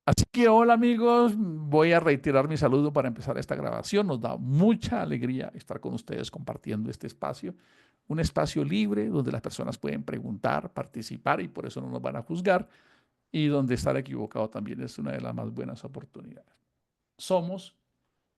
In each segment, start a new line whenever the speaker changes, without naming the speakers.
Así que hola amigos, voy a reiterar mi saludo para empezar esta grabación. Nos da mucha alegría estar con ustedes compartiendo este espacio, un espacio libre donde las personas pueden preguntar, participar y por eso no nos van a juzgar y donde estar equivocado también es una de las más buenas oportunidades. Somos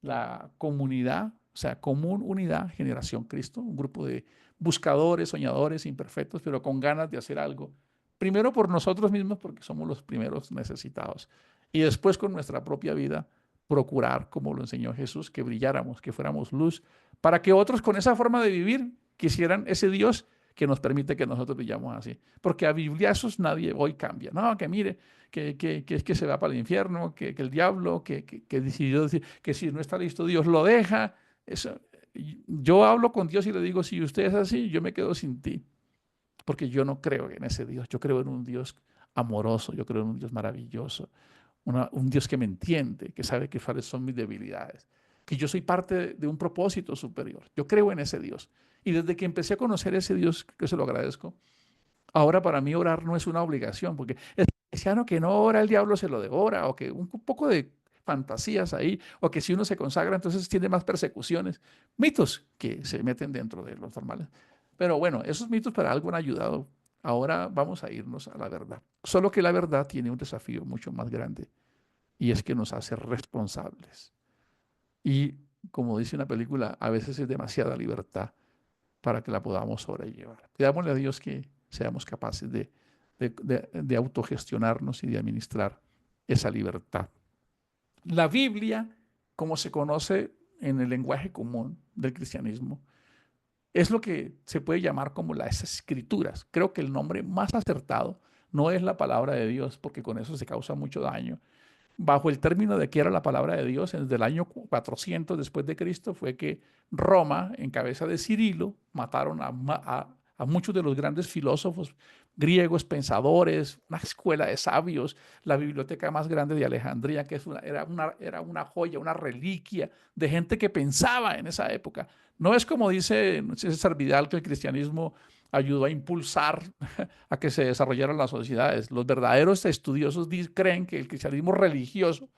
la comunidad, o sea, común unidad, Generación Cristo, un grupo de buscadores, soñadores, imperfectos, pero con ganas de hacer algo. Primero por nosotros mismos, porque somos los primeros necesitados. Y después con nuestra propia vida, procurar, como lo enseñó Jesús, que brilláramos, que fuéramos luz, para que otros con esa forma de vivir quisieran ese Dios que nos permite que nosotros brillamos así. Porque a bibliazos nadie hoy cambia. No, que mire, que se va para el infierno, que el diablo, que decidió decir que si no está listo Dios lo deja. Eso, yo hablo con Dios y le digo, si usted es así, yo me quedo sin ti, porque yo no creo en ese Dios, yo creo en un Dios amoroso, yo creo en un Dios maravilloso, un Dios que me entiende, que sabe que cuáles son mis debilidades, que yo soy parte de un propósito superior, yo creo en ese Dios. Y desde que empecé a conocer ese Dios, que se lo agradezco, ahora para mí orar no es una obligación, porque el cristiano que no ora, el diablo se lo devora, o que un poco de fantasías ahí, o que si uno se consagra, entonces tiene más persecuciones. Mitos que se meten dentro de los normales. Pero bueno, esos mitos para algo han ayudado. Ahora vamos a irnos a la verdad. Solo que la verdad tiene un desafío mucho más grande y es que nos hace responsables. Y como dice una película, a veces es demasiada libertad para que la podamos sobrellevar. Pidámosle a Dios que seamos capaces de autogestionarnos y de administrar esa libertad. La Biblia, como se conoce en el lenguaje común del cristianismo, es lo que se puede llamar como las escrituras. Creo que el nombre más acertado no es la palabra de Dios, porque con eso se causa mucho daño. Bajo el término de que era la palabra de Dios, desde el año 400 después de Cristo, fue que Roma, en cabeza de Cirilo, mataron a muchos de los grandes filósofos griegos, pensadores, una escuela de sabios, la biblioteca más grande de Alejandría, que era una joya, una reliquia de gente que pensaba en esa época. No es como dice César Vidal que el cristianismo ayudó a impulsar a que se desarrollaran las sociedades. Los verdaderos estudiosos creen que el cristianismo religioso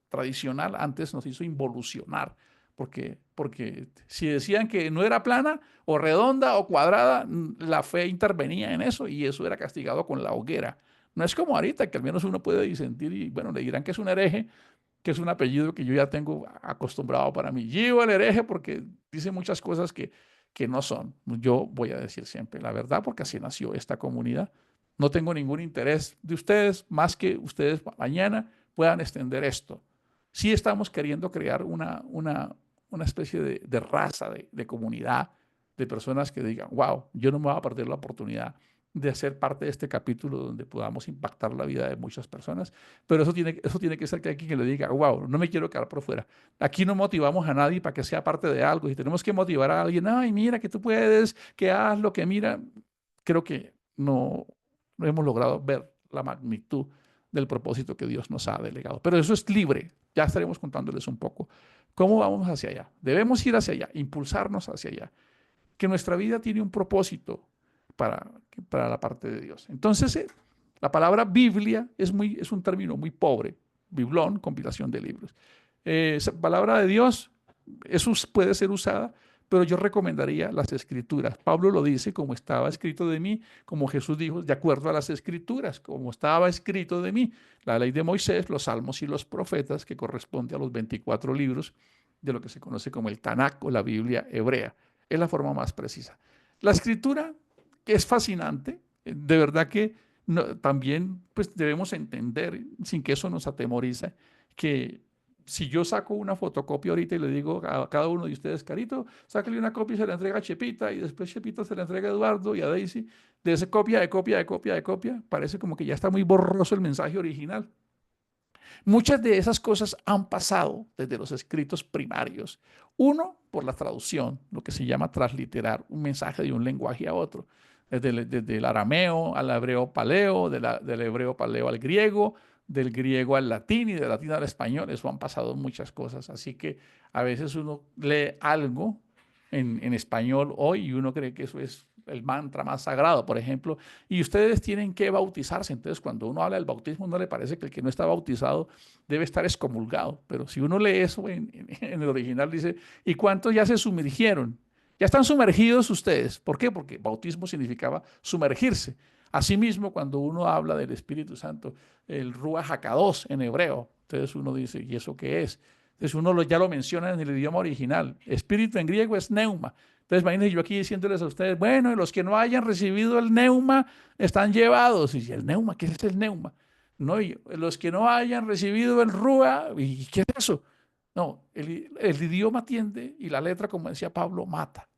tradicional, antes nos hizo involucionar, porque si decían que no era plana o redonda o cuadrada, la fe intervenía en eso y eso era castigado con la hoguera. No es como ahorita, que al menos uno puede disentir y bueno, le dirán que es un hereje, que es un apellido que yo ya tengo acostumbrado para mí. Gio el hereje porque dice muchas cosas que no son. Yo voy a decir siempre la verdad porque así nació esta comunidad. No tengo ningún interés de ustedes más que ustedes mañana puedan extender esto. Sí estamos queriendo crear una especie de raza, de comunidad, de personas que digan, wow, yo no me voy a perder la oportunidad de ser parte de este capítulo donde podamos impactar la vida de muchas personas, pero eso tiene que ser que alguien que le diga, wow, no me quiero quedar por fuera. Aquí no motivamos a nadie para que sea parte de algo. Si tenemos que motivar a alguien, ay, mira que tú puedes, que haz lo que mira, creo que no hemos logrado ver la magnitud del propósito que Dios nos ha delegado. Pero eso es libre. Ya estaremos contándoles un poco cómo vamos hacia allá. Debemos ir hacia allá, impulsarnos hacia allá. Que nuestra vida tiene un propósito para, para la parte de Dios. Entonces, la palabra Biblia es un término muy pobre. Biblón, compilación de libros. Esa palabra de Dios, eso puede ser usada, pero yo recomendaría las escrituras. Pablo lo dice, como estaba escrito de mí, como Jesús dijo, de acuerdo a las escrituras, como estaba escrito de mí, la ley de Moisés, los salmos y los profetas, que corresponde a los 24 libros de lo que se conoce como el Tanakh o la Biblia hebrea. Es la forma más precisa. La escritura es fascinante, de verdad que también pues, debemos entender, sin que eso nos atemorice, que si yo saco una fotocopia ahorita y le digo a cada uno de ustedes, Carito, sácale una copia y se la entrega a Chepita, y después Chepita se la entrega a Eduardo y a Daisy, de esa copia, de copia, de copia, de copia, parece como que ya está muy borroso el mensaje original. Muchas de esas cosas han pasado desde los escritos primarios. Uno, por la traducción, lo que se llama transliterar un mensaje de un lenguaje a otro, desde el arameo al hebreo paleo, del hebreo paleo al griego, del griego al latín y del latín al español. Eso han pasado muchas cosas. Así que a veces uno lee algo en español hoy y uno cree que eso es el mantra más sagrado, por ejemplo, y ustedes tienen que bautizarse. Entonces, cuando uno habla del bautismo, no le parece que el que no está bautizado debe estar excomulgado. Pero si uno lee eso en el original, dice, ¿y cuántos ya se sumergieron? Ya están sumergidos ustedes. ¿Por qué? Porque bautismo significaba sumergirse. Asimismo, cuando uno habla del Espíritu Santo, el Ruach HaKadosh en hebreo, entonces uno dice, ¿y eso qué es? Entonces uno ya lo menciona en el idioma original. Espíritu en griego es neuma. Entonces imagínense yo aquí diciéndoles a ustedes, bueno, los que no hayan recibido el neuma están llevados. Y el neuma, ¿qué es el neuma? No, y los que no hayan recibido el rúa, ¿y qué es eso? No, el idioma tiende y la letra, como decía Pablo, mata.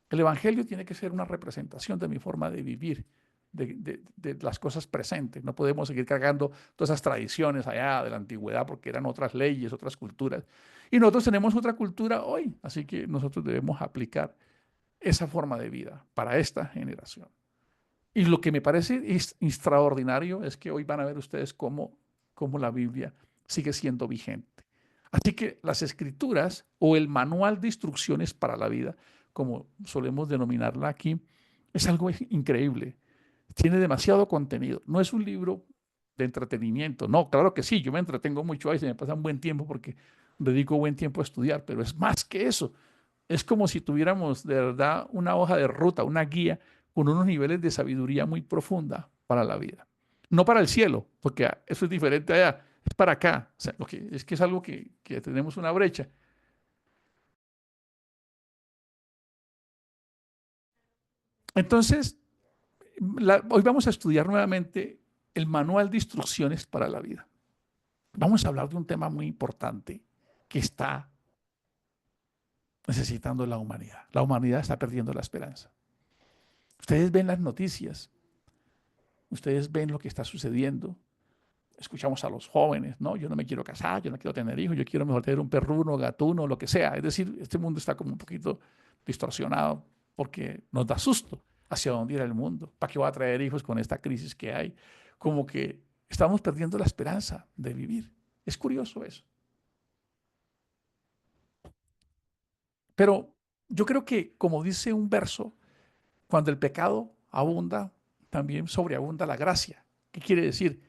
El evangelio tiene que ser una representación de mi forma de vivir, de las cosas presentes. No podemos seguir cargando todas esas tradiciones allá de la antigüedad porque eran otras leyes, otras culturas. Y nosotros tenemos otra cultura hoy, así que nosotros debemos aplicar esa forma de vida para esta generación. Y lo que me parece extraordinario es que hoy van a ver ustedes cómo la Biblia sigue siendo vigente. Así que las escrituras o el manual de instrucciones para la vida, como solemos denominarla aquí, es algo increíble. Tiene demasiado contenido. No es un libro de entretenimiento. No, claro que sí, yo me entretengo mucho ahí, se me pasa un buen tiempo porque dedico buen tiempo a estudiar, pero es más que eso. Es como si tuviéramos de verdad una hoja de ruta, una guía con unos niveles de sabiduría muy profunda para la vida. No para el cielo, porque eso es diferente allá, es para acá. O sea, es que es algo que tenemos una brecha. Entonces, hoy vamos a estudiar nuevamente el manual de instrucciones para la vida. Vamos a hablar de un tema muy importante que está necesitando la humanidad. La humanidad está perdiendo la esperanza. Ustedes ven las noticias, ustedes ven lo que está sucediendo, escuchamos a los jóvenes, ¿no? Yo no me quiero casar, yo no quiero tener hijos, yo quiero mejor tener un perruno, gatuno, lo que sea. Es decir, este mundo está como un poquito distorsionado porque nos da susto hacia dónde irá el mundo. ¿Para qué va a traer hijos con esta crisis que hay? Como que estamos perdiendo la esperanza de vivir. Es curioso eso. Pero yo creo que, como dice un verso, cuando el pecado abunda, también sobreabunda la gracia. ¿Qué quiere decir?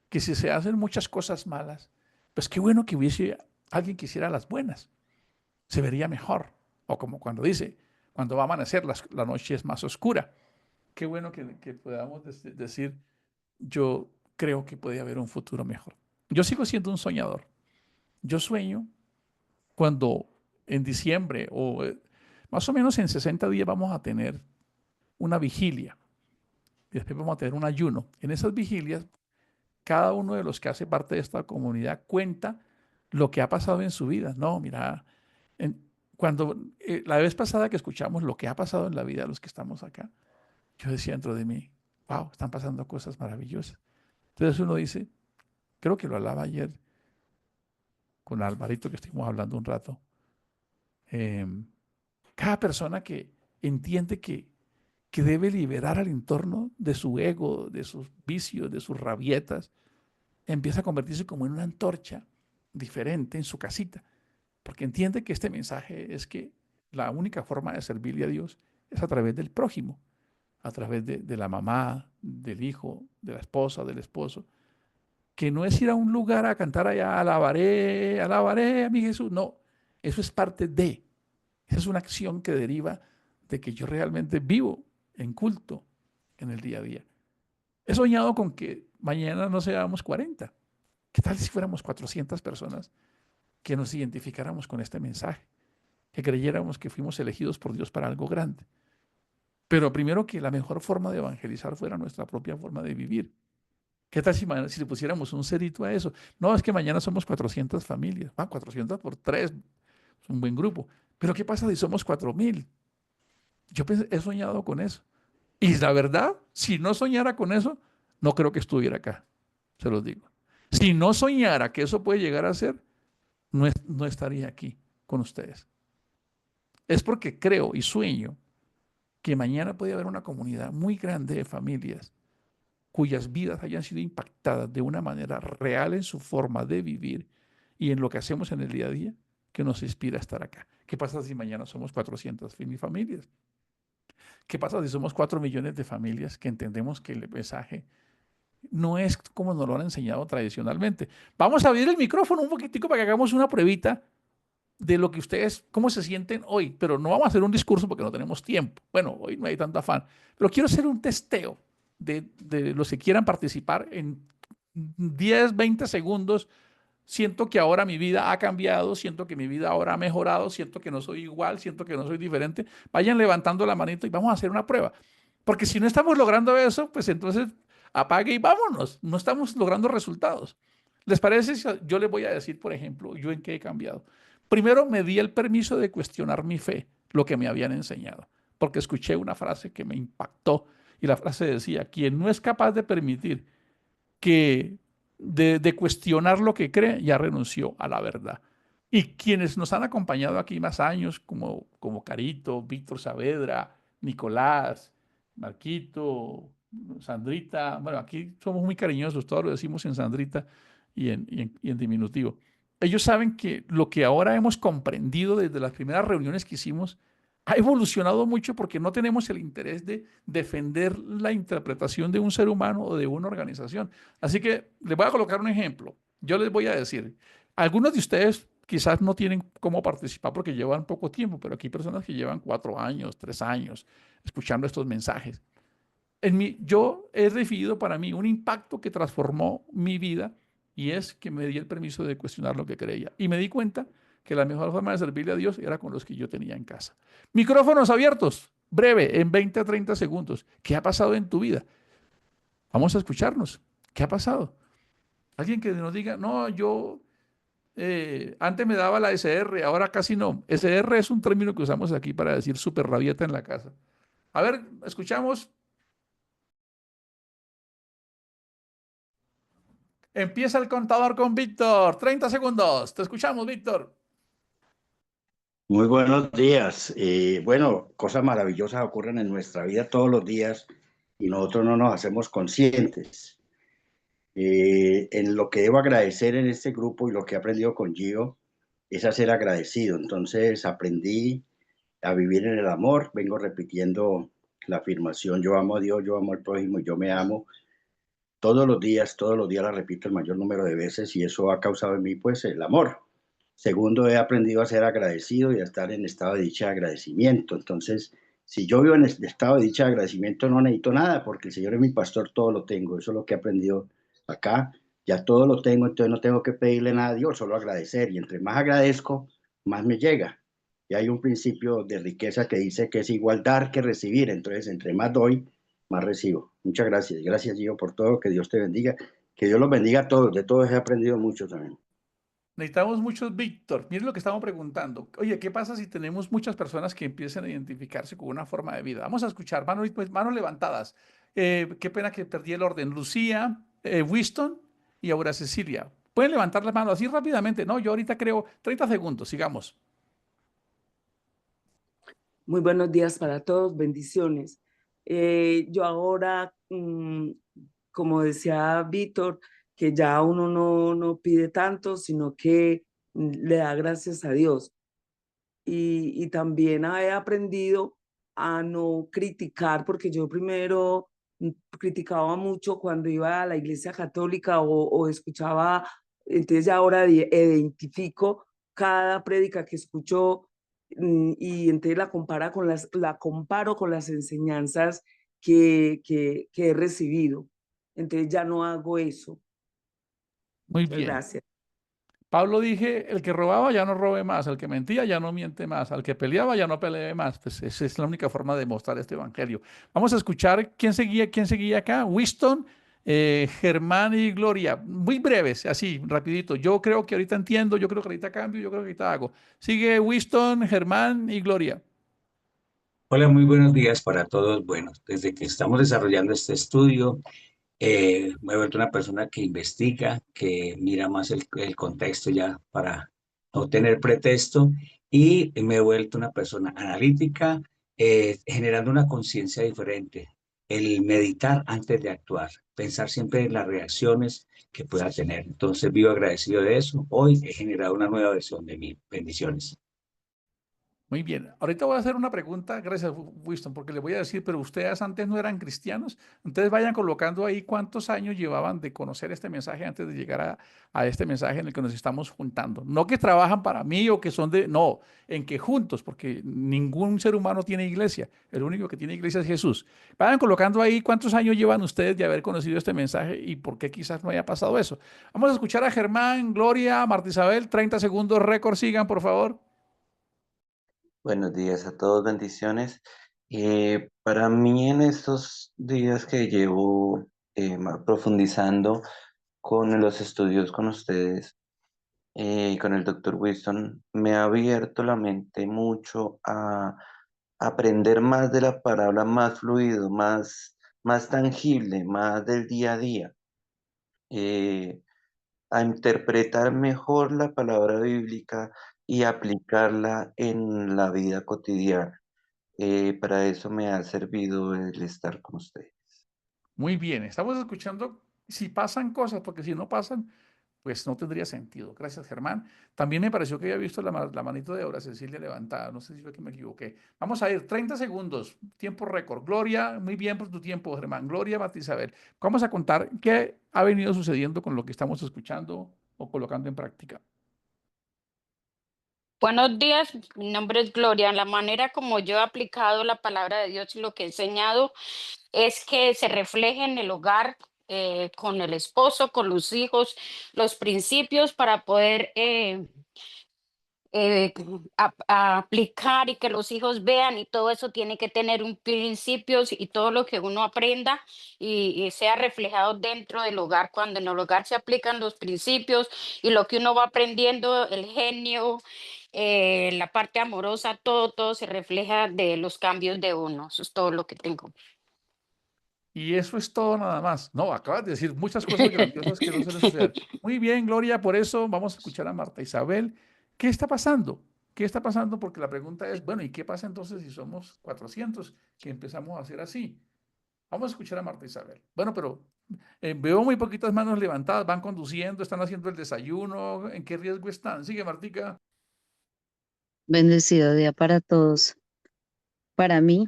Que si se hacen muchas cosas malas, pues qué bueno que hubiese alguien que hiciera las buenas. Se vería mejor. O como cuando dice, cuando va a amanecer, la noche es más oscura. Qué bueno que podamos decir, yo creo que puede haber un futuro mejor. Yo sigo siendo un soñador. Yo sueño cuando en diciembre o más o menos en 60 días vamos a tener una vigilia y después vamos a tener un ayuno. En esas vigilias, cada uno de los que hace parte de esta comunidad cuenta lo que ha pasado en su vida. No, mira, en, cuando la vez pasada que escuchamos lo que ha pasado en la vida de los que estamos acá, yo decía dentro de mí, wow, están pasando cosas maravillosas. Entonces uno dice, creo que lo hablaba ayer con Alvarito, que estuvimos hablando un rato, eh, cada persona que entiende que debe liberar al entorno de su ego, de sus vicios, de sus rabietas, empieza a convertirse como en una antorcha diferente en su casita, porque entiende que este mensaje es que la única forma de servirle a Dios es a través del prójimo, a través de la mamá, del hijo, de la esposa, del esposo, que no es ir a un lugar a cantar allá, alabaré a mi Jesús, no, eso es parte de, esa es una acción que deriva de que yo realmente vivo en culto en el día a día. He soñado con que mañana no seamos 40. ¿Qué tal si fuéramos 400 personas que nos identificáramos con este mensaje? Que creyéramos que fuimos elegidos por Dios para algo grande. Pero primero que la mejor forma de evangelizar fuera nuestra propia forma de vivir. ¿Qué tal si le pusiéramos un cerito a eso? No, es que mañana somos 400 familias. 400 por 3 es un buen grupo. Pero ¿qué pasa si somos 4000? He soñado con eso. Y la verdad, si no soñara con eso, no creo que estuviera acá. Se los digo. Si no soñara que eso puede llegar a ser, no estaría aquí con ustedes. Es porque creo y sueño que mañana puede haber una comunidad muy grande de familias cuyas vidas hayan sido impactadas de una manera real en su forma de vivir y en lo que hacemos en el día a día, que nos inspira a estar acá. ¿Qué pasa si mañana somos 400 familias? ¿Qué pasa si somos 4 millones de familias que entendemos que el mensaje no es como nos lo han enseñado tradicionalmente? Vamos a abrir el micrófono un poquitico para que hagamos una pruebita de lo que ustedes, cómo se sienten hoy, pero no vamos a hacer un discurso porque no tenemos tiempo. Bueno, hoy no hay tanto afán, pero quiero hacer un testeo de los que quieran participar en 10, 20 segundos. Siento que ahora mi vida ha cambiado, siento que mi vida ahora ha mejorado, siento que no soy igual, siento que no soy diferente. Vayan levantando la manito y vamos a hacer una prueba. Porque si no estamos logrando eso, pues entonces apague y vámonos. No estamos logrando resultados. ¿Les parece si yo les voy a decir, por ejemplo, yo en qué he cambiado? Primero me di el permiso de cuestionar mi fe, lo que me habían enseñado, porque escuché una frase que me impactó y la frase decía, quien no es capaz de permitir que de cuestionar lo que cree, ya renunció a la verdad. Y quienes nos han acompañado aquí más años, como Carito, Víctor Saavedra, Nicolás, Marquito, Sandrita, bueno, aquí somos muy cariñosos, todos lo decimos en Sandrita y en diminutivo. Ellos saben que lo que ahora hemos comprendido desde las primeras reuniones que hicimos ha evolucionado mucho porque no tenemos el interés de defender la interpretación de un ser humano o de una organización. Así que les voy a colocar un ejemplo. Yo les voy a decir, algunos de ustedes quizás no tienen cómo participar porque llevan poco tiempo, pero aquí hay personas que llevan 4 años, 3 años escuchando estos mensajes. Yo he recibido para mí un impacto que transformó mi vida y es que me di el permiso de cuestionar lo que creía. Y me di cuenta que la mejor forma de servirle a Dios era con los que yo tenía en casa. Micrófonos abiertos, breve, en 20 a 30 segundos. ¿Qué ha pasado en tu vida? Vamos a escucharnos. ¿Qué ha pasado? Alguien que nos diga, no, yo antes me daba la SR, ahora casi no. SR es un término que usamos aquí para decir súper rabieta en la casa. A ver, escuchamos. Empieza el contador con Víctor. 30 segundos. Te escuchamos, Víctor.
Muy buenos días. Bueno, cosas maravillosas ocurren en nuestra vida todos los días y nosotros no nos hacemos conscientes. En lo que debo agradecer en este grupo y lo que he aprendido con Gio es a ser agradecido. Entonces aprendí a vivir en el amor. Vengo repitiendo la afirmación, yo amo a Dios, yo amo al prójimo y yo me amo. Todos los días la repito el mayor número de veces y eso ha causado en mí pues el amor. Segundo, he aprendido a ser agradecido y a estar en estado de dicha de agradecimiento. Entonces, si yo vivo en estado de dicha de agradecimiento, no necesito nada, porque el Señor es mi pastor, todo lo tengo. Eso es lo que he aprendido acá. Ya todo lo tengo, entonces no tengo que pedirle nada a Dios, solo agradecer. Y entre más agradezco, más me llega. Y hay un principio de riqueza que dice que es igual dar que recibir. Entonces, entre más doy, más recibo. Muchas gracias. Gracias, Gio, por todo. Que Dios te bendiga. Que Dios los bendiga a todos. De todos he aprendido mucho también.
Necesitamos muchos Víctor. Miren lo que estamos preguntando. Oye, ¿qué pasa si tenemos muchas personas que empiezan a identificarse con una forma de vida? Vamos a escuchar, manos, pues, manos levantadas. Qué pena que perdí el orden. Lucía, Winston y ahora Cecilia. Pueden levantar las manos así rápidamente. No, yo ahorita creo 30 segundos. Sigamos.
Muy buenos días para todos, bendiciones. Yo ahora, como decía Víctor, que ya uno no pide tanto, sino que le da gracias a Dios. Y también he aprendido a no criticar, porque yo primero criticaba mucho cuando iba a la iglesia católica o escuchaba, entonces ya ahora identifico cada prédica que escucho y entonces la comparo con las enseñanzas que he recibido. Entonces ya no hago eso.
Muy
Muchas
bien.
gracias.
Pablo dije, el que robaba ya no robe más, el que mentía ya no miente más, al que peleaba ya no pelee más. Pues esa es la única forma de mostrar este evangelio. Vamos a escuchar quién seguía acá. Winston, Germán y Gloria. Muy breves, así, rapidito. Yo creo que ahorita entiendo, yo creo que ahorita cambio, yo creo que ahorita hago. Sigue Winston, Germán y Gloria.
Hola, muy buenos días para todos. Bueno, desde que estamos desarrollando este estudio, me he vuelto una persona que investiga, que mira más el contexto ya para no tener pretexto y me he vuelto una persona analítica, generando una conciencia diferente, el meditar antes de actuar, pensar siempre en las reacciones que pueda tener. Entonces, vivo agradecido de eso. Hoy he generado una nueva versión de mí. Bendiciones.
Muy bien. Ahorita voy a hacer una pregunta, gracias, Winston, porque le voy a decir, pero ustedes antes no eran cristianos. Entonces vayan colocando ahí cuántos años llevaban de conocer este mensaje antes de llegar a este mensaje en el que nos estamos juntando. No que trabajan para mí o que son de, no, en que juntos, porque ningún ser humano tiene iglesia. El único que tiene iglesia es Jesús. Vayan colocando ahí cuántos años llevan ustedes de haber conocido este mensaje y por qué quizás no haya pasado eso. Vamos a escuchar a Germán, Gloria, Marta Isabel, 30 segundos récord, sigan, por favor.
Buenos días a todos, bendiciones. Para mí en estos días que llevo profundizando con los estudios con ustedes y con el doctor Wilson, me ha abierto la mente mucho a aprender más de la palabra, más fluido, más tangible, más del día a día, eh, a interpretar mejor la palabra bíblica y aplicarla en la vida cotidiana. Para eso me ha servido el estar con ustedes.
Muy bien, estamos escuchando si pasan cosas, porque si no pasan, pues no tendría sentido. Gracias, Germán. También me pareció que había visto la manito de Aura Cecilia levantada. No sé si fue que me equivoqué. Vamos a ir, 30 segundos, tiempo récord. Gloria, muy bien por tu tiempo, Germán. Gloria, Marta Isabel. Vamos a contar qué ha venido sucediendo con lo que estamos escuchando o colocando en práctica.
Buenos días, mi nombre es Gloria. La manera como yo he aplicado la palabra de Dios y lo que he enseñado es que se refleje en el hogar, con el esposo, con los hijos, los principios para poder aplicar y que los hijos vean, y todo eso tiene que tener un principios, y todo lo que uno aprenda y sea reflejado dentro del hogar. Cuando en el hogar se aplican los principios y lo que uno va aprendiendo, el genio, la parte amorosa, todo se refleja de los cambios de uno. Eso es todo lo que tengo.
Y eso es todo nada más. No, acabas de decir muchas cosas grandiosas que no suelen suceder. Muy bien, Gloria, por eso vamos a escuchar a Marta Isabel. ¿Qué está pasando? ¿Qué está pasando? Porque la pregunta es, bueno, ¿y qué pasa entonces si somos 400 que empezamos a hacer así? Vamos a escuchar a Marta Isabel. Bueno, pero veo muy poquitas manos levantadas, van conduciendo, están haciendo el desayuno, ¿en qué riesgo están? Sigue, Martica.
Bendecido día para todos. Para mí,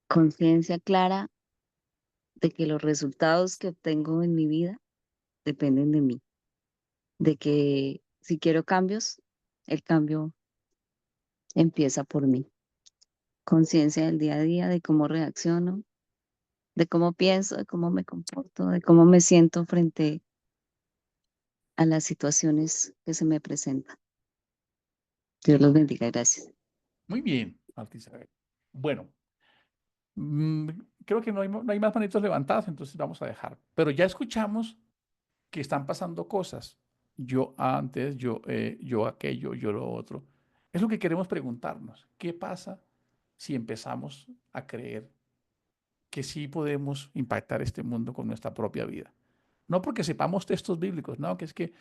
conciencia clara de que los resultados que obtengo en mi vida dependen de mí, de que si quiero cambios, el cambio empieza por mí. Conciencia del día a día, de cómo reacciono, de cómo pienso, de cómo me comporto, de cómo me siento frente a las situaciones que se me presentan. Dios los bendiga, gracias.
Muy bien, Marta Isabel. Bueno, mm, creo que no hay más manitos levantadas, entonces vamos a dejar. Pero ya escuchamos que están pasando cosas. Yo antes, yo aquello, yo lo otro. Es lo que queremos preguntarnos. ¿Qué pasa si empezamos a creer que sí podemos impactar este mundo con nuestra propia vida? No porque sepamos textos bíblicos, no, que es que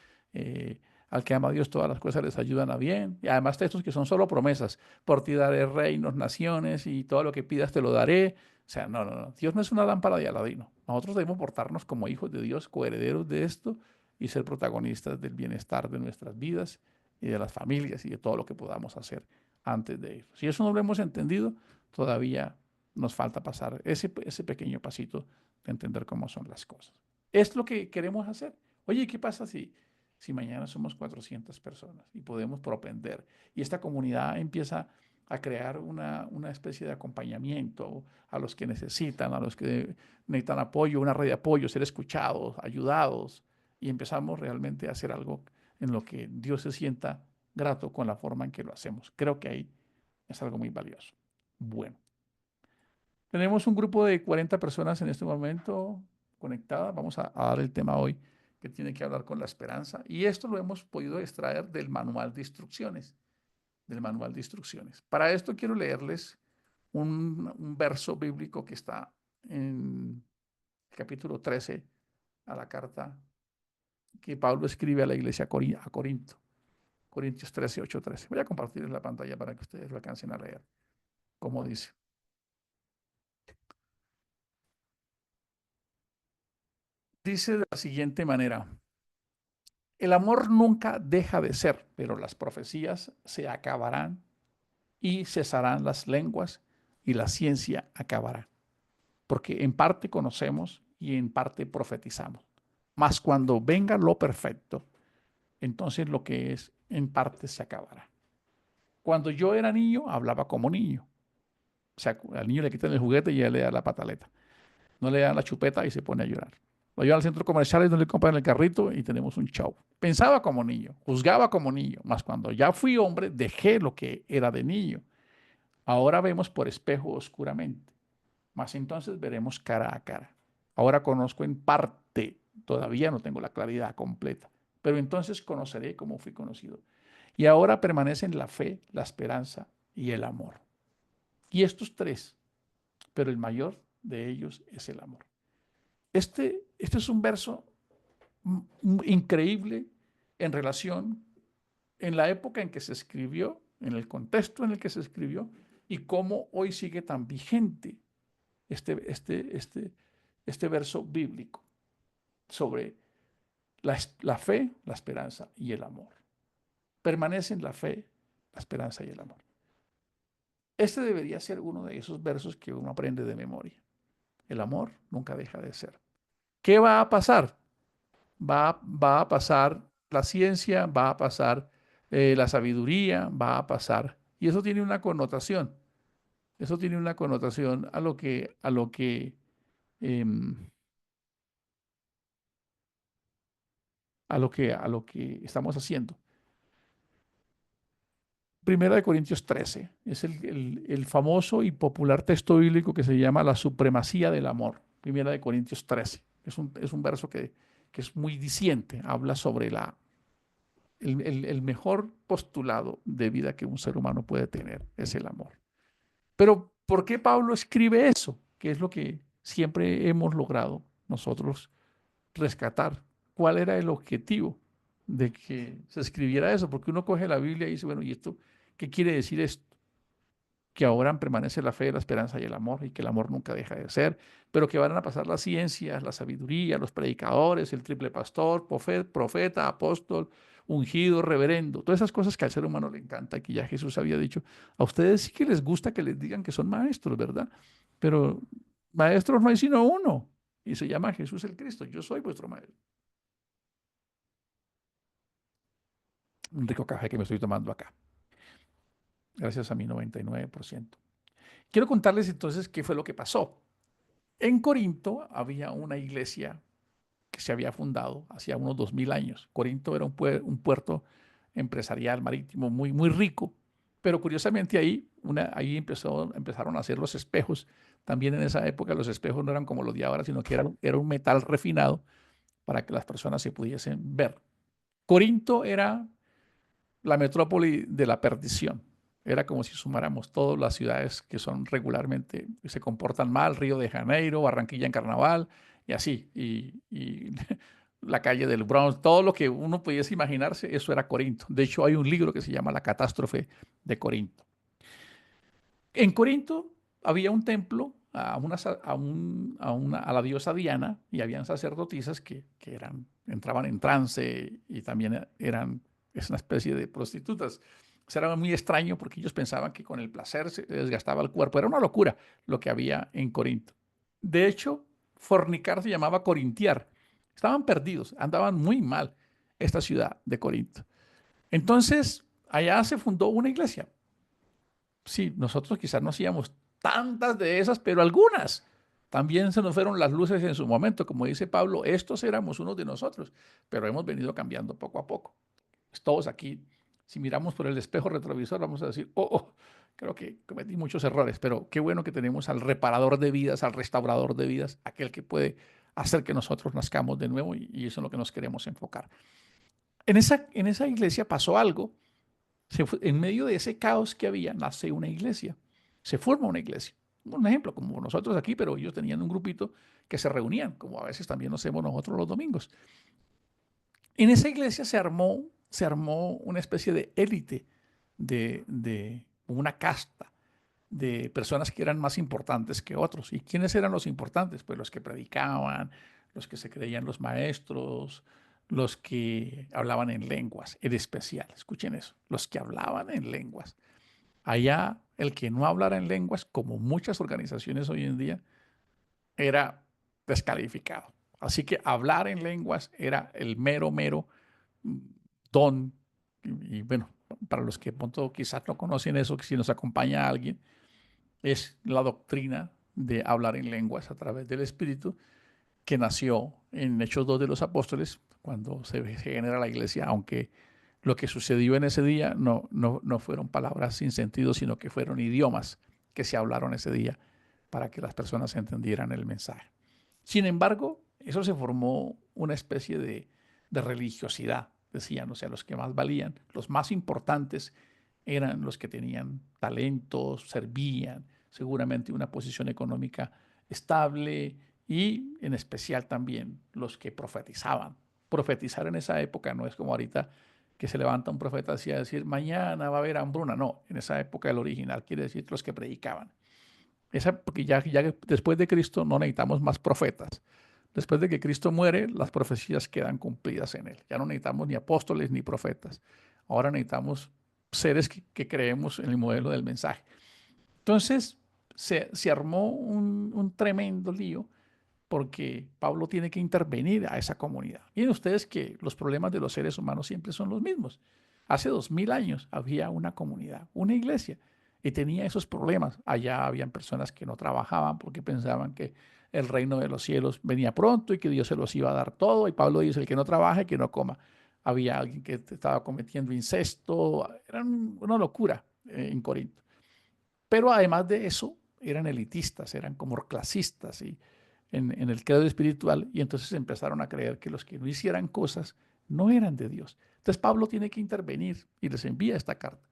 al que ama a Dios todas las cosas les ayudan a bien. Y además textos que son solo promesas. Por ti daré reinos, naciones y todo lo que pidas te lo daré. O sea, no, no, no. Dios no es una lámpara de Aladino. Nosotros debemos portarnos como hijos de Dios, coherederos de esto y ser protagonistas del bienestar de nuestras vidas y de las familias y de todo lo que podamos hacer antes de ir. Si eso no lo hemos entendido, todavía nos falta pasar ese pequeño pasito de entender cómo son las cosas. Es lo que queremos hacer. Oye, ¿qué pasa si mañana somos 400 personas y podemos propender y esta comunidad empieza a crear una especie de acompañamiento a los que necesitan, a los que necesitan apoyo, una red de apoyo, ser escuchados, ayudados, y empezamos realmente a hacer algo en lo que Dios se sienta grato con la forma en que lo hacemos? Creo que ahí es algo muy valioso. Bueno, tenemos un grupo de 40 personas en este momento conectadas. Vamos a dar el tema hoy que tiene que hablar con la esperanza. Y esto lo hemos podido extraer del manual de instrucciones. Del manual de instrucciones. Para esto quiero leerles un verso bíblico que está en el capítulo 13 a la carta que Pablo escribe a la iglesia a Corinto. Corintios 13, 8, 13. Voy a compartir la pantalla para que ustedes lo alcancen a leer. Como dice. Dice de la siguiente manera. El amor nunca deja de ser, pero las profecías se acabarán y cesarán las lenguas y la ciencia acabará, porque en parte conocemos y en parte profetizamos. Mas cuando venga lo perfecto, entonces lo que es en parte se acabará. Cuando yo era niño, hablaba como niño. O sea, al niño le quitan el juguete y ya le da la pataleta. No le dan la chupeta y se pone a llorar. Lo llevan al centro comercial y no le compran el carrito y tenemos un show. Pensaba como niño, juzgaba como niño, mas cuando ya fui hombre, dejé lo que era de niño. Ahora vemos por espejo oscuramente, mas entonces veremos cara a cara. Ahora conozco en parte, todavía no tengo la claridad completa, pero entonces conoceré como fui conocido. Y ahora permanecen la fe, la esperanza y el amor. Y estos tres, pero el mayor de ellos es el amor. Este es un verso increíble en relación, en la época en que se escribió, en el contexto en el que se escribió, y cómo hoy sigue tan vigente este verso bíblico sobre la fe, la esperanza y el amor. Permanecen la fe, la esperanza y el amor. Este debería ser uno de esos versos que uno aprende de memoria. El amor nunca deja de ser. ¿Qué va a pasar? Va a pasar la ciencia, va a pasar la sabiduría, va a pasar. Y eso tiene una connotación. Eso tiene una connotación em, a lo que estamos haciendo. Primera de Corintios 13 es el famoso y popular texto bíblico que se llama la supremacía del amor. Primera de Corintios 13. Es un verso que es muy diciente, habla sobre el mejor postulado de vida que un ser humano puede tener, es el amor. Pero ¿por qué Pablo escribe eso? Que es lo que siempre hemos logrado nosotros rescatar. ¿Cuál era el objetivo de que se escribiera eso? Porque uno coge la Biblia y dice, bueno, ¿y esto qué quiere decir esto? Que ahora permanece la fe, la esperanza y el amor, y que el amor nunca deja de ser, pero que van a pasar las ciencias, la sabiduría, los predicadores, el triple pastor, profeta, apóstol, ungido, reverendo, todas esas cosas que al ser humano le encanta, que ya Jesús había dicho, a ustedes sí que les gusta que les digan que son maestros, ¿verdad? Pero maestros no hay sino uno, y se llama Jesús el Cristo, yo soy vuestro maestro. Un rico café que me estoy tomando acá, gracias a mi 99%. Quiero contarles entonces qué fue lo que pasó. En Corinto había una iglesia que se había fundado hacía unos 2000 años. Corinto era un puerto empresarial marítimo muy, muy rico, pero curiosamente ahí empezaron a hacer los espejos. También en esa época los espejos no eran como los de ahora, sino que era un metal refinado para que las personas se pudiesen ver. Corinto era la metrópoli de la perdición. Era como si sumáramos todas las ciudades que son regularmente, que se comportan mal, Río de Janeiro, Barranquilla en Carnaval, y así, y la calle del Bronx, todo lo que uno pudiese imaginarse, eso era Corinto. De hecho, hay un libro que se llama La catástrofe de Corinto. En Corinto había un templo a la diosa Diana y habían sacerdotisas que entraban en trance y también es una especie de prostitutas. O sea, era muy extraño porque ellos pensaban que con el placer se desgastaba el cuerpo. Era una locura lo que había en Corinto. De hecho, fornicar se llamaba corintiar. Estaban perdidos, andaban muy mal esta ciudad de Corinto. Entonces, allá se fundó una iglesia. Sí, nosotros quizás no hacíamos tantas de esas, pero algunas. También se nos fueron las luces en su momento. Como dice Pablo, estos éramos unos de nosotros, pero hemos venido cambiando poco a poco. Todos aquí, si miramos por el espejo retrovisor, vamos a decir, creo que cometí muchos errores, pero qué bueno que tenemos al reparador de vidas, al restaurador de vidas, aquel que puede hacer que nosotros nazcamos de nuevo y eso es lo que nos queremos enfocar. En esa iglesia pasó algo. En medio de ese caos que había, nace una iglesia. Se forma una iglesia. Un ejemplo, como nosotros aquí, pero ellos tenían un grupito que se reunían, como a veces también nos hacemos nosotros los domingos. En esa iglesia se armó una especie de élite, de una casta de personas que eran más importantes que otros. ¿Y quiénes eran los importantes? Pues los que predicaban, los que se creían los maestros, los que hablaban en lenguas, en especial, escuchen eso, los que hablaban en lenguas. Allá, el que no hablara en lenguas, como muchas organizaciones hoy en día, era descalificado. Así que hablar en lenguas era el mero don. Bueno, para los que pronto quizás no conocen eso, que si nos acompaña alguien, es la doctrina de hablar en lenguas a través del Espíritu, que nació en Hechos 2 de los Apóstoles, cuando se genera la iglesia, aunque lo que sucedió en ese día no fueron palabras sin sentido, sino que fueron idiomas que se hablaron ese día para que las personas entendieran el mensaje. Sin embargo, eso se formó una especie de religiosidad, decían, o sea, los que más valían, los más importantes eran los que tenían talentos, servían, seguramente una posición económica estable y en especial también los que profetizaban. Profetizar en esa época no es como ahorita que se levanta un profeta así a decir mañana va a haber hambruna. No, en esa época el original quiere decir los que predicaban. Porque ya después de Cristo no necesitamos más profetas. Después de que Cristo muere, las profecías quedan cumplidas en él. Ya no necesitamos ni apóstoles ni profetas. Ahora necesitamos seres que creemos en el modelo del mensaje. Entonces se armó un tremendo lío porque Pablo tiene que intervenir a esa comunidad. Miren ustedes que los problemas de los seres humanos siempre son los mismos. Hace 2000 años había una comunidad, una iglesia, y tenía esos problemas. Allá habían personas que no trabajaban porque pensaban que el reino de los cielos venía pronto y que Dios se los iba a dar todo. Y Pablo dice, el que no trabaje, que no coma. Había alguien que estaba cometiendo incesto. Era una locura en Corinto. Pero además de eso, eran elitistas, eran como clasistas y en el credo espiritual, y entonces empezaron a creer que los que no hicieran cosas no eran de Dios. Entonces Pablo tiene que intervenir y les envía esta carta.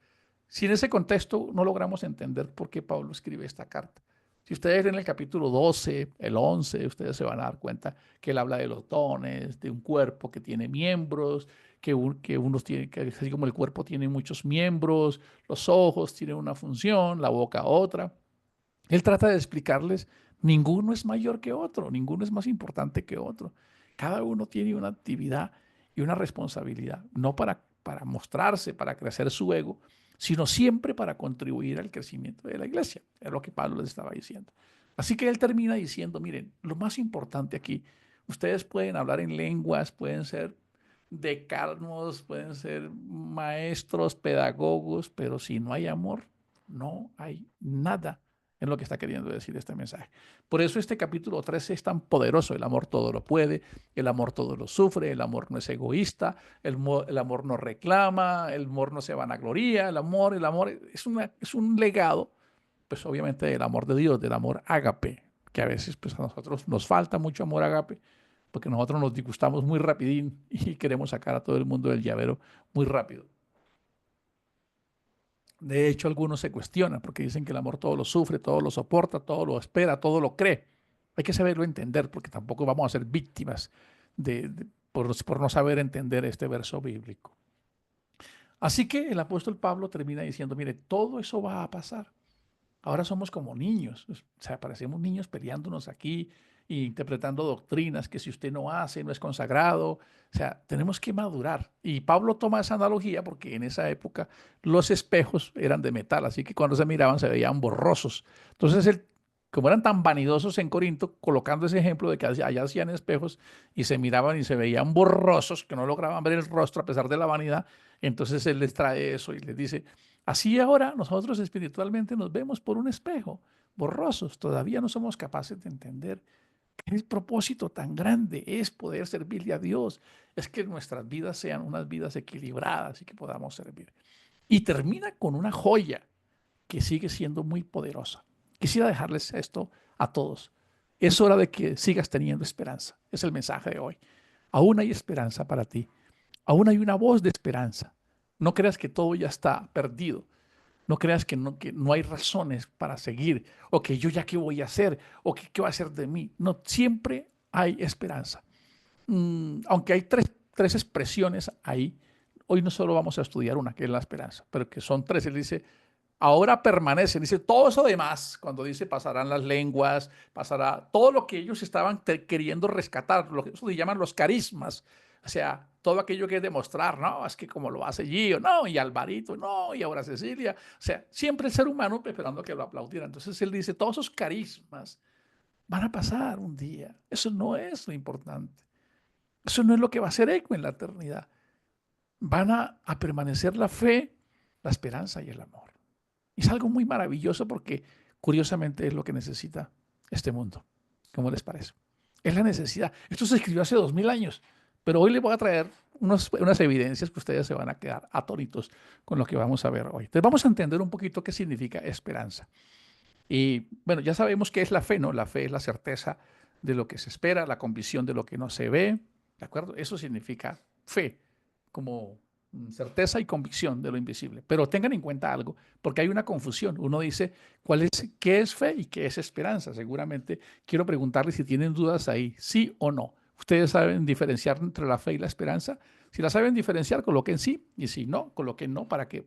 Si en ese contexto no logramos entender por qué Pablo escribe esta carta. Si ustedes leen el capítulo 12, el 11, ustedes se van a dar cuenta que él habla de los dones, de un cuerpo que tiene miembros, que unos tienen, que así como el cuerpo tiene muchos miembros, los ojos tienen una función, la boca otra. Él trata de explicarles, ninguno es mayor que otro, ninguno es más importante que otro. Cada uno tiene una actividad y una responsabilidad, no para mostrarse, para crecer su ego, sino siempre para contribuir al crecimiento de la iglesia. Es lo que Pablo les estaba diciendo. Así que él termina diciendo, miren, lo más importante aquí, ustedes pueden hablar en lenguas, pueden ser decanos, pueden ser maestros, pedagogos, pero si no hay amor, no hay nada en lo que está queriendo decir este mensaje. Por eso este capítulo 13 es tan poderoso. El amor todo lo puede, el amor todo lo sufre, el amor no es egoísta, el amor no reclama, el amor no se vanagloria, el amor es un legado, pues obviamente del amor de Dios, del amor ágape, que a veces pues a nosotros nos falta mucho amor ágape, porque nosotros nos disgustamos muy rapidín y queremos sacar a todo el mundo del llavero muy rápido. De hecho, algunos se cuestionan porque dicen que el amor todo lo sufre, todo lo soporta, todo lo espera, todo lo cree. Hay que saberlo entender porque tampoco vamos a ser víctimas por no saber entender este verso bíblico. Así que el apóstol Pablo termina diciendo, mire, todo eso va a pasar. Ahora somos como niños, o sea, parecemos niños peleándonos aquí e interpretando doctrinas que si usted no hace, no es consagrado. O sea, tenemos que madurar. Y Pablo toma esa analogía porque en esa época los espejos eran de metal, así que cuando se miraban se veían borrosos. Entonces, como eran tan vanidosos en Corinto, colocando ese ejemplo de que allá hacían espejos y se miraban y se veían borrosos, que no lograban ver el rostro a pesar de la vanidad, entonces él les trae eso y les dice, así ahora nosotros espiritualmente nos vemos por un espejo, borrosos, todavía no somos capaces de entender qué propósito tan grande es poder servirle a Dios, es que nuestras vidas sean unas vidas equilibradas y que podamos servir. Y termina con una joya que sigue siendo muy poderosa. Quisiera dejarles esto a todos. Es hora de que sigas teniendo esperanza. Es el mensaje de hoy. Aún hay esperanza para ti. Aún hay una voz de esperanza. No creas que todo ya está perdido. No creas que no hay razones para seguir, o que yo ya qué voy a hacer, o que qué va a hacer de mí. No, siempre hay esperanza. Aunque hay tres expresiones ahí, hoy no solo vamos a estudiar una, que es la esperanza, pero que son tres. Él dice, ahora permanecen, dice todo eso demás, cuando dice pasarán las lenguas, pasará todo lo que ellos estaban queriendo rescatar, lo que eso se llaman los carismas. O sea, todo aquello que es demostrar, no, es que como lo hace Gio, no, y Alvarito, no, y ahora Cecilia. O sea, siempre el ser humano esperando que lo aplaudieran. Entonces él dice, todos esos carismas van a pasar un día. Eso no es lo importante. Eso no es lo que va a hacer eco en la eternidad. Van a permanecer la fe, la esperanza y el amor. Y es algo muy maravilloso porque curiosamente es lo que necesita este mundo. ¿Cómo les parece? Es la necesidad. Esto se escribió hace 2000 años, pero hoy les voy a traer unas evidencias que ustedes se van a quedar atónitos con lo que vamos a ver hoy. Entonces vamos a entender un poquito qué significa esperanza. Y bueno, ya sabemos qué es la fe, ¿no? La fe es la certeza de lo que se espera, la convicción de lo que no se ve, ¿de acuerdo? Eso significa fe, como certeza y convicción de lo invisible. Pero tengan en cuenta algo, porque hay una confusión. Uno dice, ¿qué es fe y qué es esperanza? Seguramente quiero preguntarles si tienen dudas ahí, sí o no. ¿Ustedes saben diferenciar entre la fe y la esperanza? Si la saben diferenciar, coloquen sí, y si no, coloquen no, para que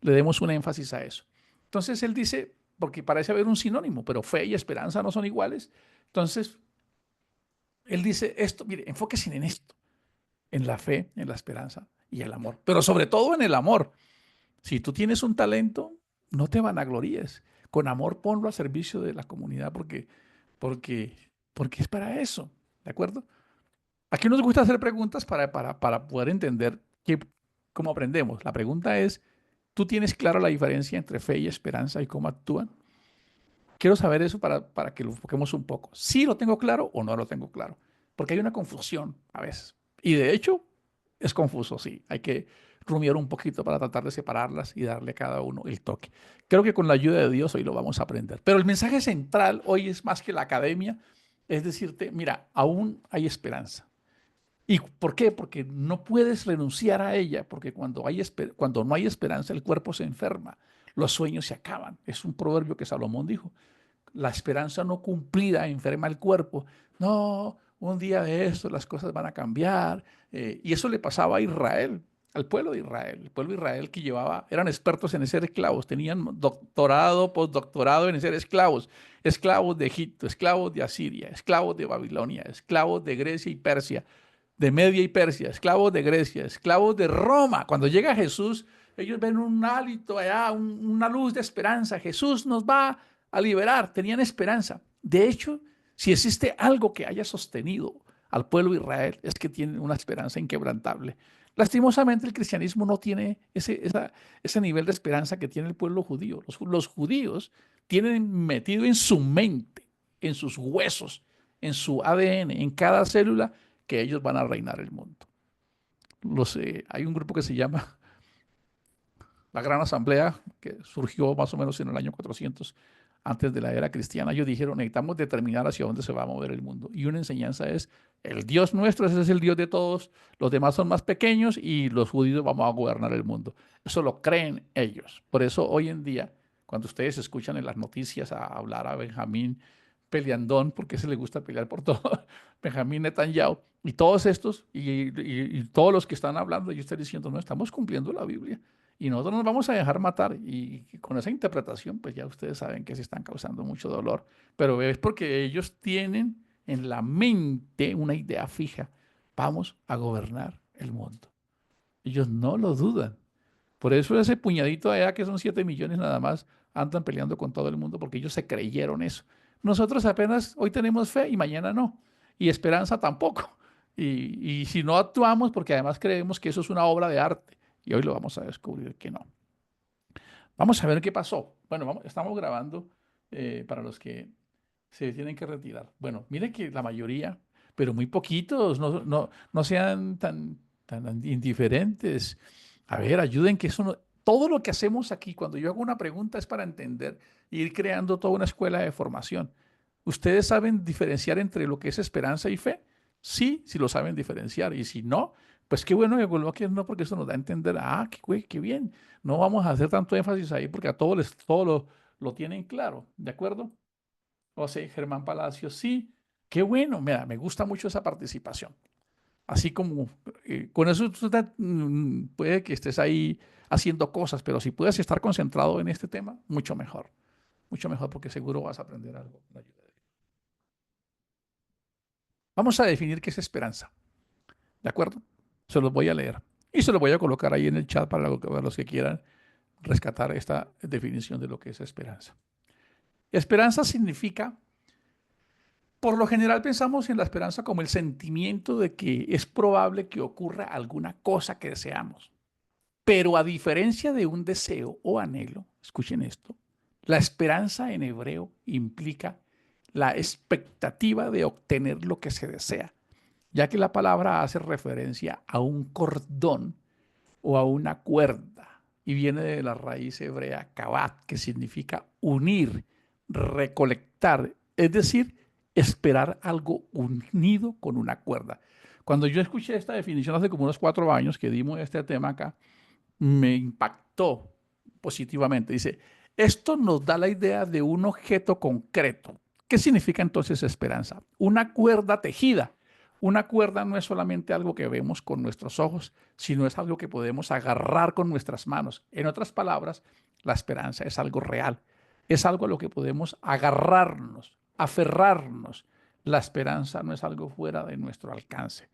le demos un énfasis a eso. Entonces él dice, porque parece haber un sinónimo, pero fe y esperanza no son iguales. Entonces, él dice esto, mire, enfóquese en esto, en la fe, en la esperanza y el amor, pero sobre todo en el amor. Si tú tienes un talento, no te vanagloríes. Con amor ponlo a servicio de la comunidad porque, porque es para eso, ¿de acuerdo? Aquí nos gusta hacer preguntas para poder entender cómo aprendemos. La pregunta es, ¿tú tienes clara la diferencia entre fe y esperanza y cómo actúan? Quiero saber eso para que lo enfoquemos un poco. ¿Sí lo tengo claro o no lo tengo claro? Porque hay una confusión a veces. Y de hecho, es confuso, sí. Hay que rumiar un poquito para tratar de separarlas y darle a cada uno el toque. Creo que con la ayuda de Dios hoy lo vamos a aprender. Pero el mensaje central hoy es más que la academia, es decirte, mira, aún hay esperanza. ¿Y por qué? Porque no puedes renunciar a ella, porque cuando no hay esperanza, el cuerpo se enferma, los sueños se acaban. Es un proverbio que Salomón dijo. La esperanza no cumplida enferma el cuerpo. No, un día de esto las cosas van a cambiar. Y eso le pasaba a Israel, al pueblo de Israel. El pueblo de Israel que eran expertos en ser esclavos, tenían doctorado, postdoctorado en ser esclavos. Esclavos de Egipto, esclavos de Asiria, esclavos de Babilonia, esclavos de Grecia y Persia, de Media y Persia, esclavos de Grecia, esclavos de Roma. Cuando llega Jesús, ellos ven un hálito allá, una luz de esperanza. Jesús nos va a liberar, tenían esperanza. De hecho, si existe algo que haya sostenido al pueblo de Israel, es que tienen una esperanza inquebrantable. Lastimosamente, el cristianismo no tiene ese nivel de esperanza que tiene el pueblo judío. Los judíos tienen metido en su mente, en sus huesos, en su ADN, en cada célula, que ellos van a reinar el mundo. Hay un grupo que se llama la Gran Asamblea, que surgió más o menos en el año 400 antes de la era cristiana. Ellos dijeron, necesitamos determinar hacia dónde se va a mover el mundo. Y una enseñanza es, el Dios nuestro, ese es el Dios de todos, los demás son más pequeños y los judíos vamos a gobernar el mundo. Eso lo creen ellos. Por eso hoy en día, cuando ustedes escuchan en las noticias a hablar a Benjamín Peleandón, porque se le gusta pelear por todo, Benjamín Netanyahu, y todos estos, y todos los que están hablando, y están diciendo, no, estamos cumpliendo la Biblia. Y nosotros nos vamos a dejar matar. Y con esa interpretación, pues ya ustedes saben que se están causando mucho dolor. Pero es porque ellos tienen en la mente una idea fija. Vamos a gobernar el mundo. Ellos no lo dudan. Por eso ese puñadito de allá, que son 7 millones nada más, andan peleando con todo el mundo porque ellos se creyeron eso. Nosotros apenas hoy tenemos fe y mañana no. Y esperanza tampoco. Y si no actuamos, porque además creemos que eso es una obra de arte. Y hoy lo vamos a descubrir que no. Vamos a ver qué pasó. Bueno, estamos grabando para los que se tienen que retirar. Bueno, miren que la mayoría, pero muy poquitos, no sean tan indiferentes. A ver, ayuden que eso no... Todo lo que hacemos aquí, cuando yo hago una pregunta, es para entender e ir creando toda una escuela de formación. ¿Ustedes saben diferenciar entre lo que es esperanza y fe? Sí, si lo saben diferenciar. Y si no, pues qué bueno que coloquen no, porque eso nos da a entender, qué bien. No vamos a hacer tanto énfasis ahí porque a todos lo tienen claro, ¿de acuerdo? José Germán Palacios, sí, qué bueno, mira, me gusta mucho esa participación. Así como con eso puede que estés ahí haciendo cosas, pero si puedes estar concentrado en este tema, mucho mejor porque seguro vas a aprender algo con la ayuda de Dios. Vamos a definir qué es esperanza, ¿de acuerdo? Se los voy a leer y se los voy a colocar ahí en el chat para los que quieran rescatar esta definición de lo que es esperanza. Esperanza significa, por lo general pensamos en la esperanza como el sentimiento de que es probable que ocurra alguna cosa que deseamos. Pero a diferencia de un deseo o anhelo, escuchen esto, la esperanza en hebreo implica la expectativa de obtener lo que se desea, ya que la palabra hace referencia a un cordón o a una cuerda y viene de la raíz hebrea kabat, que significa unir, recolectar, es decir, esperar algo unido con una cuerda. Cuando yo escuché esta definición hace como unos 4 años que dimos este tema acá, me impactó positivamente. Dice, esto nos da la idea de un objeto concreto. ¿Qué significa entonces esperanza? Una cuerda tejida. Una cuerda no es solamente algo que vemos con nuestros ojos, sino es algo que podemos agarrar con nuestras manos. En otras palabras, la esperanza es algo real. Es algo a lo que podemos agarrarnos, aferrarnos. La esperanza no es algo fuera de nuestro alcance.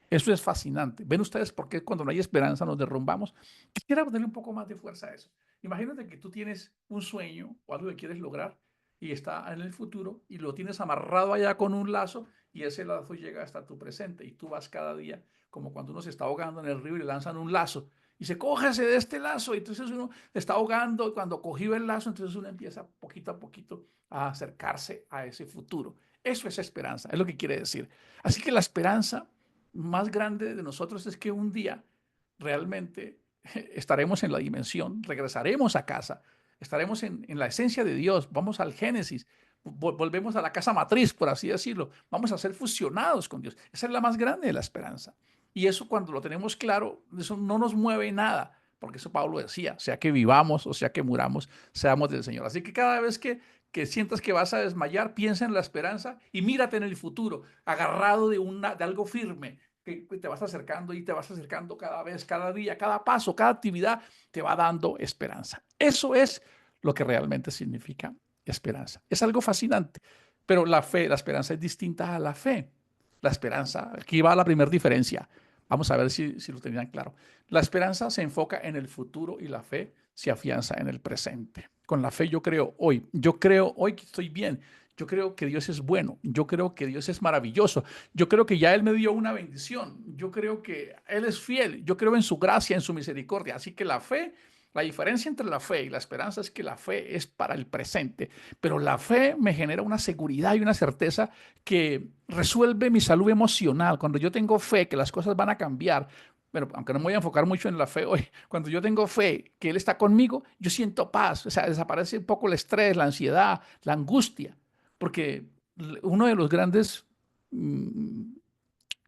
Eso es fascinante. ¿Ven ustedes por qué cuando no hay esperanza nos derrumbamos? Quisiera ponerle un poco más de fuerza a eso. Imagínate que tú tienes un sueño o algo que quieres lograr y está en el futuro y lo tienes amarrado allá con un lazo y ese lazo llega hasta tu presente y tú vas cada día, como cuando uno se está ahogando en el río y le lanzan un lazo y se cógese de este lazo y entonces uno se está ahogando y cuando cogió el lazo entonces uno empieza poquito a poquito a acercarse a ese futuro. Eso es esperanza, es lo que quiere decir. Así que la esperanza más grande de nosotros es que un día realmente estaremos en la dimensión, regresaremos a casa, estaremos en la esencia de Dios, vamos al Génesis, volvemos a la casa matriz, por así decirlo, vamos a ser fusionados con Dios. Esa es la más grande de la esperanza. Y eso cuando lo tenemos claro, eso no nos mueve nada, porque eso Pablo decía, sea que vivamos o sea que muramos, seamos del Señor. Así que cada vez que sientas que vas a desmayar, piensa en la esperanza y mírate en el futuro, agarrado de algo firme, que te vas acercando y te vas acercando cada vez, cada día, cada paso, cada actividad te va dando esperanza. Eso es lo que realmente significa esperanza. Es algo fascinante, pero la fe, la esperanza es distinta a la fe. La esperanza, aquí va la primera diferencia. Vamos a ver si lo tenían claro. La esperanza se enfoca en el futuro y la fe se afianza en el presente. Con la fe yo creo hoy que estoy bien. Yo creo que Dios es bueno, yo creo que Dios es maravilloso, yo creo que ya Él me dio una bendición, yo creo que Él es fiel, yo creo en su gracia, en su misericordia. Así que la fe, la diferencia entre la fe y la esperanza es que la fe es para el presente, pero la fe me genera una seguridad y una certeza que resuelve mi salud emocional. Cuando yo tengo fe que las cosas van a cambiar, pero aunque no me voy a enfocar mucho en la fe hoy, cuando yo tengo fe que Él está conmigo, yo siento paz, o sea, desaparece un poco el estrés, la ansiedad, la angustia. Porque uno de los grandes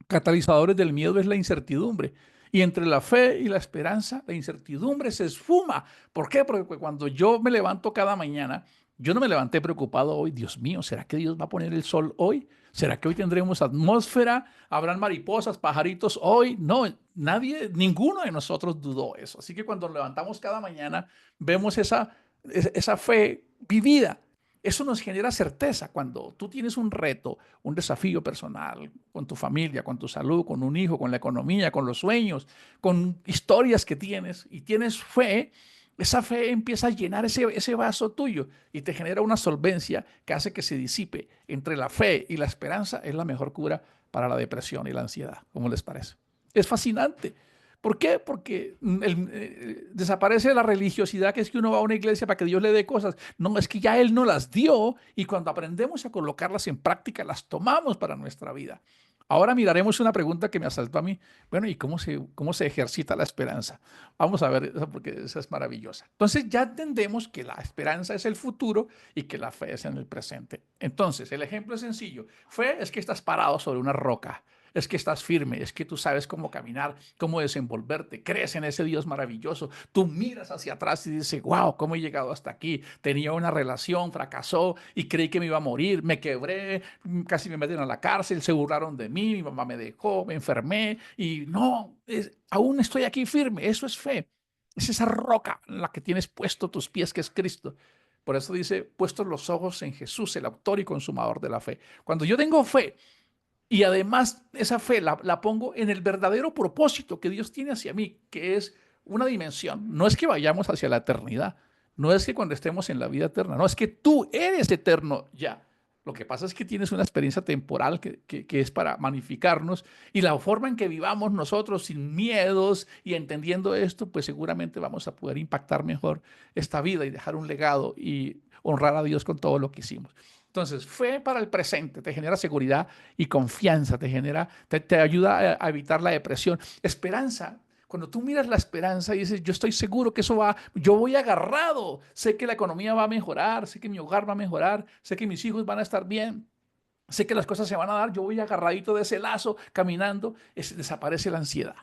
catalizadores del miedo es la incertidumbre. Y entre la fe y la esperanza, la incertidumbre se esfuma. ¿Por qué? Porque cuando yo me levanto cada mañana, yo no me levanté preocupado hoy, Dios mío, ¿será que Dios va a poner el sol hoy? ¿Será que hoy tendremos atmósfera? ¿Habrán mariposas, pajaritos hoy? No, nadie, ninguno de nosotros dudó eso. Así que cuando nos levantamos cada mañana, vemos esa fe vivida. Eso nos genera certeza cuando tú tienes un reto, un desafío personal con tu familia, con tu salud, con un hijo, con la economía, con los sueños, con historias que tienes y tienes fe. Esa fe empieza a llenar ese vaso tuyo y te genera una solvencia que hace que se disipe. Entre la fe y la esperanza es la mejor cura para la depresión y la ansiedad. ¿Cómo les parece? Es fascinante. ¿Por qué? Porque desaparece la religiosidad, que es que uno va a una iglesia para que Dios le dé cosas. No, es que ya Él nos las dio y cuando aprendemos a colocarlas en práctica, las tomamos para nuestra vida. Ahora miraremos una pregunta que me asaltó a mí. Bueno, ¿y cómo se ejercita la esperanza? Vamos a ver eso porque esa es maravillosa. Entonces ya entendemos que la esperanza es el futuro y que la fe es en el presente. Entonces, el ejemplo es sencillo. Fe es que estás parado sobre una roca. Es que estás firme, es que tú sabes cómo caminar, cómo desenvolverte, crees en ese Dios maravilloso. Tú miras hacia atrás y dices, wow, ¿cómo he llegado hasta aquí? Tenía una relación, fracasó y creí que me iba a morir, me quebré, casi me metieron a la cárcel, se burlaron de mí, mi mamá me dejó, me enfermé y no, aún estoy aquí firme. Eso es fe. Es esa roca en la que tienes puesto tus pies, que es Cristo. Por eso dice, puestos los ojos en Jesús, el autor y consumador de la fe. Cuando yo tengo fe, Y además esa fe la pongo en el verdadero propósito que Dios tiene hacia mí, que es una dimensión. No es que vayamos hacia la eternidad, no es que cuando estemos en la vida eterna, no, es que tú eres eterno ya. Lo que pasa es que tienes una experiencia temporal que es para magnificarnos, y la forma en que vivamos nosotros sin miedos y entendiendo esto, pues seguramente vamos a poder impactar mejor esta vida y dejar un legado y honrar a Dios con todo lo que hicimos. Entonces, fe para el presente te genera seguridad y confianza, te ayuda a evitar la depresión. Esperanza. Cuando tú miras la esperanza y dices, yo estoy seguro que eso va, yo voy agarrado, sé que la economía va a mejorar, sé que mi hogar va a mejorar, sé que mis hijos van a estar bien, sé que las cosas se van a dar, yo voy agarradito de ese lazo, caminando, desaparece la ansiedad.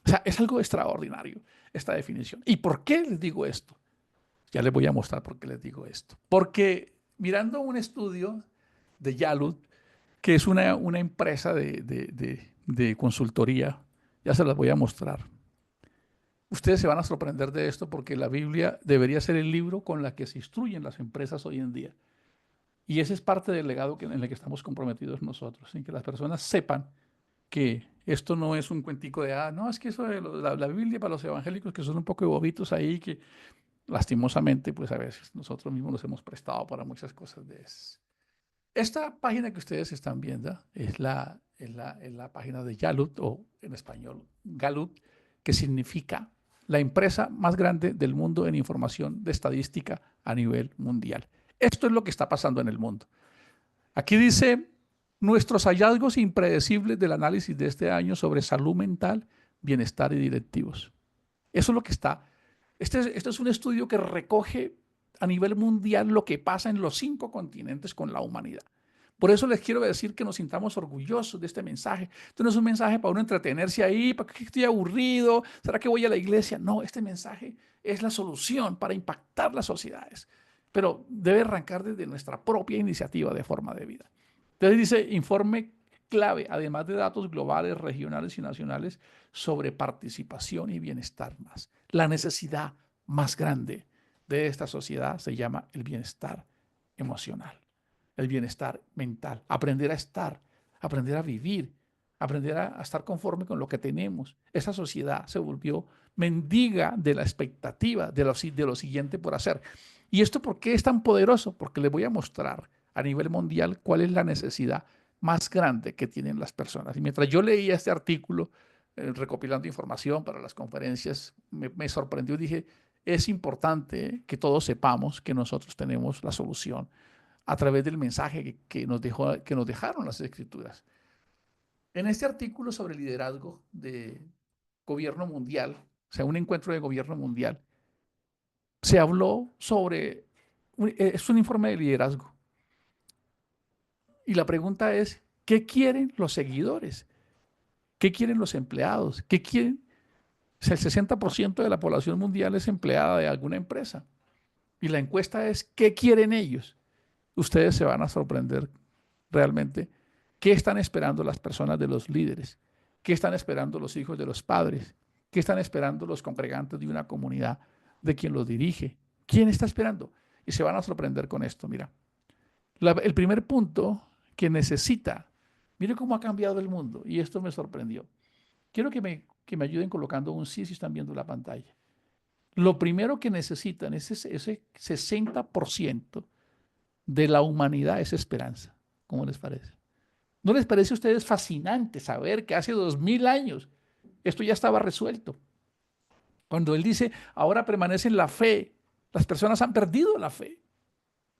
O sea, es algo extraordinario esta definición. ¿Y por qué les digo esto? Ya les voy a mostrar por qué les digo esto. Porque mirando un estudio de Gallup, que es una empresa de consultoría, ya se las voy a mostrar. Ustedes se van a sorprender de esto porque la Biblia debería ser el libro con la que se instruyen las empresas hoy en día. Y ese es parte del legado en el que estamos comprometidos nosotros, en que las personas sepan que esto no es un cuentico de, no, es que eso de la Biblia para los evangélicos que son un poco bobitos ahí, que lastimosamente, pues a veces nosotros mismos nos hemos prestado para muchas cosas de eso. Esta página que ustedes están viendo es la página de Gallup, o en español Gallup, que significa la empresa más grande del mundo en información de estadística a nivel mundial. Esto es lo que está pasando en el mundo. Aquí dice, nuestros hallazgos impredecibles del análisis de este año sobre salud mental, bienestar y directivos. Eso es lo que está. Este es un estudio que recoge a nivel mundial lo que pasa en los 5 continentes con la humanidad. Por eso les quiero decir que nos sintamos orgullosos de este mensaje. Esto no es un mensaje para uno entretenerse ahí, para que estoy aburrido, ¿será que voy a la iglesia? No, este mensaje es la solución para impactar las sociedades, pero debe arrancar desde nuestra propia iniciativa de forma de vida. Entonces dice, informe clave, además de datos globales, regionales y nacionales, sobre participación y bienestar más. La necesidad más grande de esta sociedad se llama el bienestar emocional, el bienestar mental, aprender a estar, aprender a vivir, aprender a estar conforme con lo que tenemos. Esa sociedad se volvió mendiga de la expectativa de lo siguiente por hacer. ¿Y esto por qué es tan poderoso? Porque les voy a mostrar a nivel mundial cuál es la necesidad más grande que tienen las personas. Y mientras yo leía este artículo, recopilando información para las conferencias, me sorprendió y dije, es importante que todos sepamos que nosotros tenemos la solución a través del mensaje que nos dejaron las Escrituras. En este artículo sobre liderazgo de gobierno mundial, o sea, un encuentro de gobierno mundial, se habló sobre, es un informe de liderazgo. Y la pregunta es, ¿qué quieren los seguidores? ¿Qué quieren los empleados? ¿Qué quieren? O sea, el 60% de la población mundial es empleada de alguna empresa. Y la encuesta es, ¿qué quieren ellos? Ustedes se van a sorprender realmente. ¿Qué están esperando las personas de los líderes? ¿Qué están esperando los hijos de los padres? ¿Qué están esperando los congregantes de una comunidad de quien los dirige? ¿Quién está esperando? Y se van a sorprender con esto, mira. El primer punto que necesita, mire cómo ha cambiado el mundo, y esto me sorprendió. Quiero que me ayuden colocando un sí si están viendo la pantalla. Lo primero que necesitan es ese 60% de la humanidad es esperanza. ¿Cómo les parece? ¿No les parece a ustedes fascinante saber que hace 2000 años esto ya estaba resuelto? Cuando él dice, ahora permanece en la fe, las personas han perdido la fe.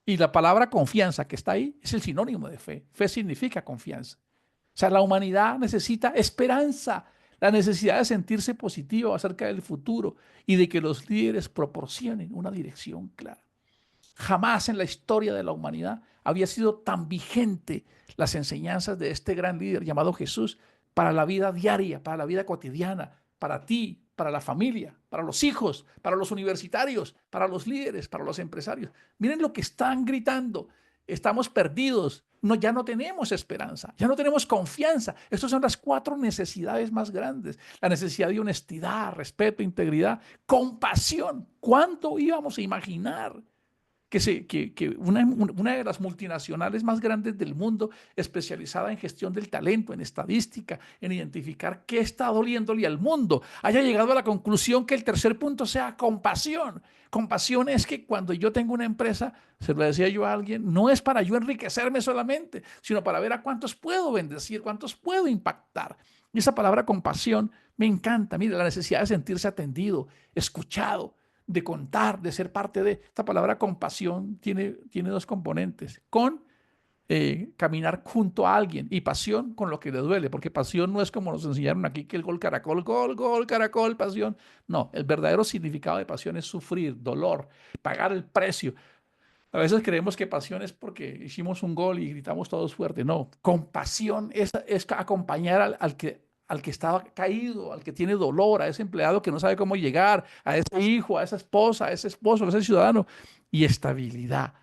Y la palabra confianza que está ahí es el sinónimo de fe. Fe significa confianza. O sea, la humanidad necesita esperanza, la necesidad de sentirse positivo acerca del futuro y de que los líderes proporcionen una dirección clara. Jamás en la historia de la humanidad había sido tan vigente las enseñanzas de este gran líder llamado Jesús para la vida diaria, para la vida cotidiana, para ti, para la familia, para los hijos, para los universitarios, para los líderes, para los empresarios. Miren lo que están gritando. Estamos perdidos. No, ya no tenemos esperanza, ya no tenemos confianza. Estas son las 4 necesidades más grandes. La necesidad de honestidad, respeto, integridad, compasión. ¿Cuánto íbamos a imaginar que una de las multinacionales más grandes del mundo, especializada en gestión del talento, en estadística, en identificar qué está doliéndole al mundo, haya llegado a la conclusión que el tercer punto sea compasión. Compasión es que cuando yo tengo una empresa, se lo decía yo a alguien, no es para yo enriquecerme solamente, sino para ver a cuántos puedo bendecir, cuántos puedo impactar. Y esa palabra compasión me encanta. Mira, la necesidad de sentirse atendido, escuchado, de contar, de ser parte de. Esta palabra compasión tiene dos componentes. Caminar junto a alguien, y pasión con lo que le duele, porque pasión no es como nos enseñaron aquí, que el gol caracol, gol caracol, pasión. No, el verdadero significado de pasión es sufrir, dolor, pagar el precio. A veces creemos que pasión es porque hicimos un gol y gritamos todos fuerte. No, compasión es acompañar al que estaba caído, al que tiene dolor, a ese empleado que no sabe cómo llegar, a ese hijo, a esa esposa, a ese esposo, a ese ciudadano. Y estabilidad,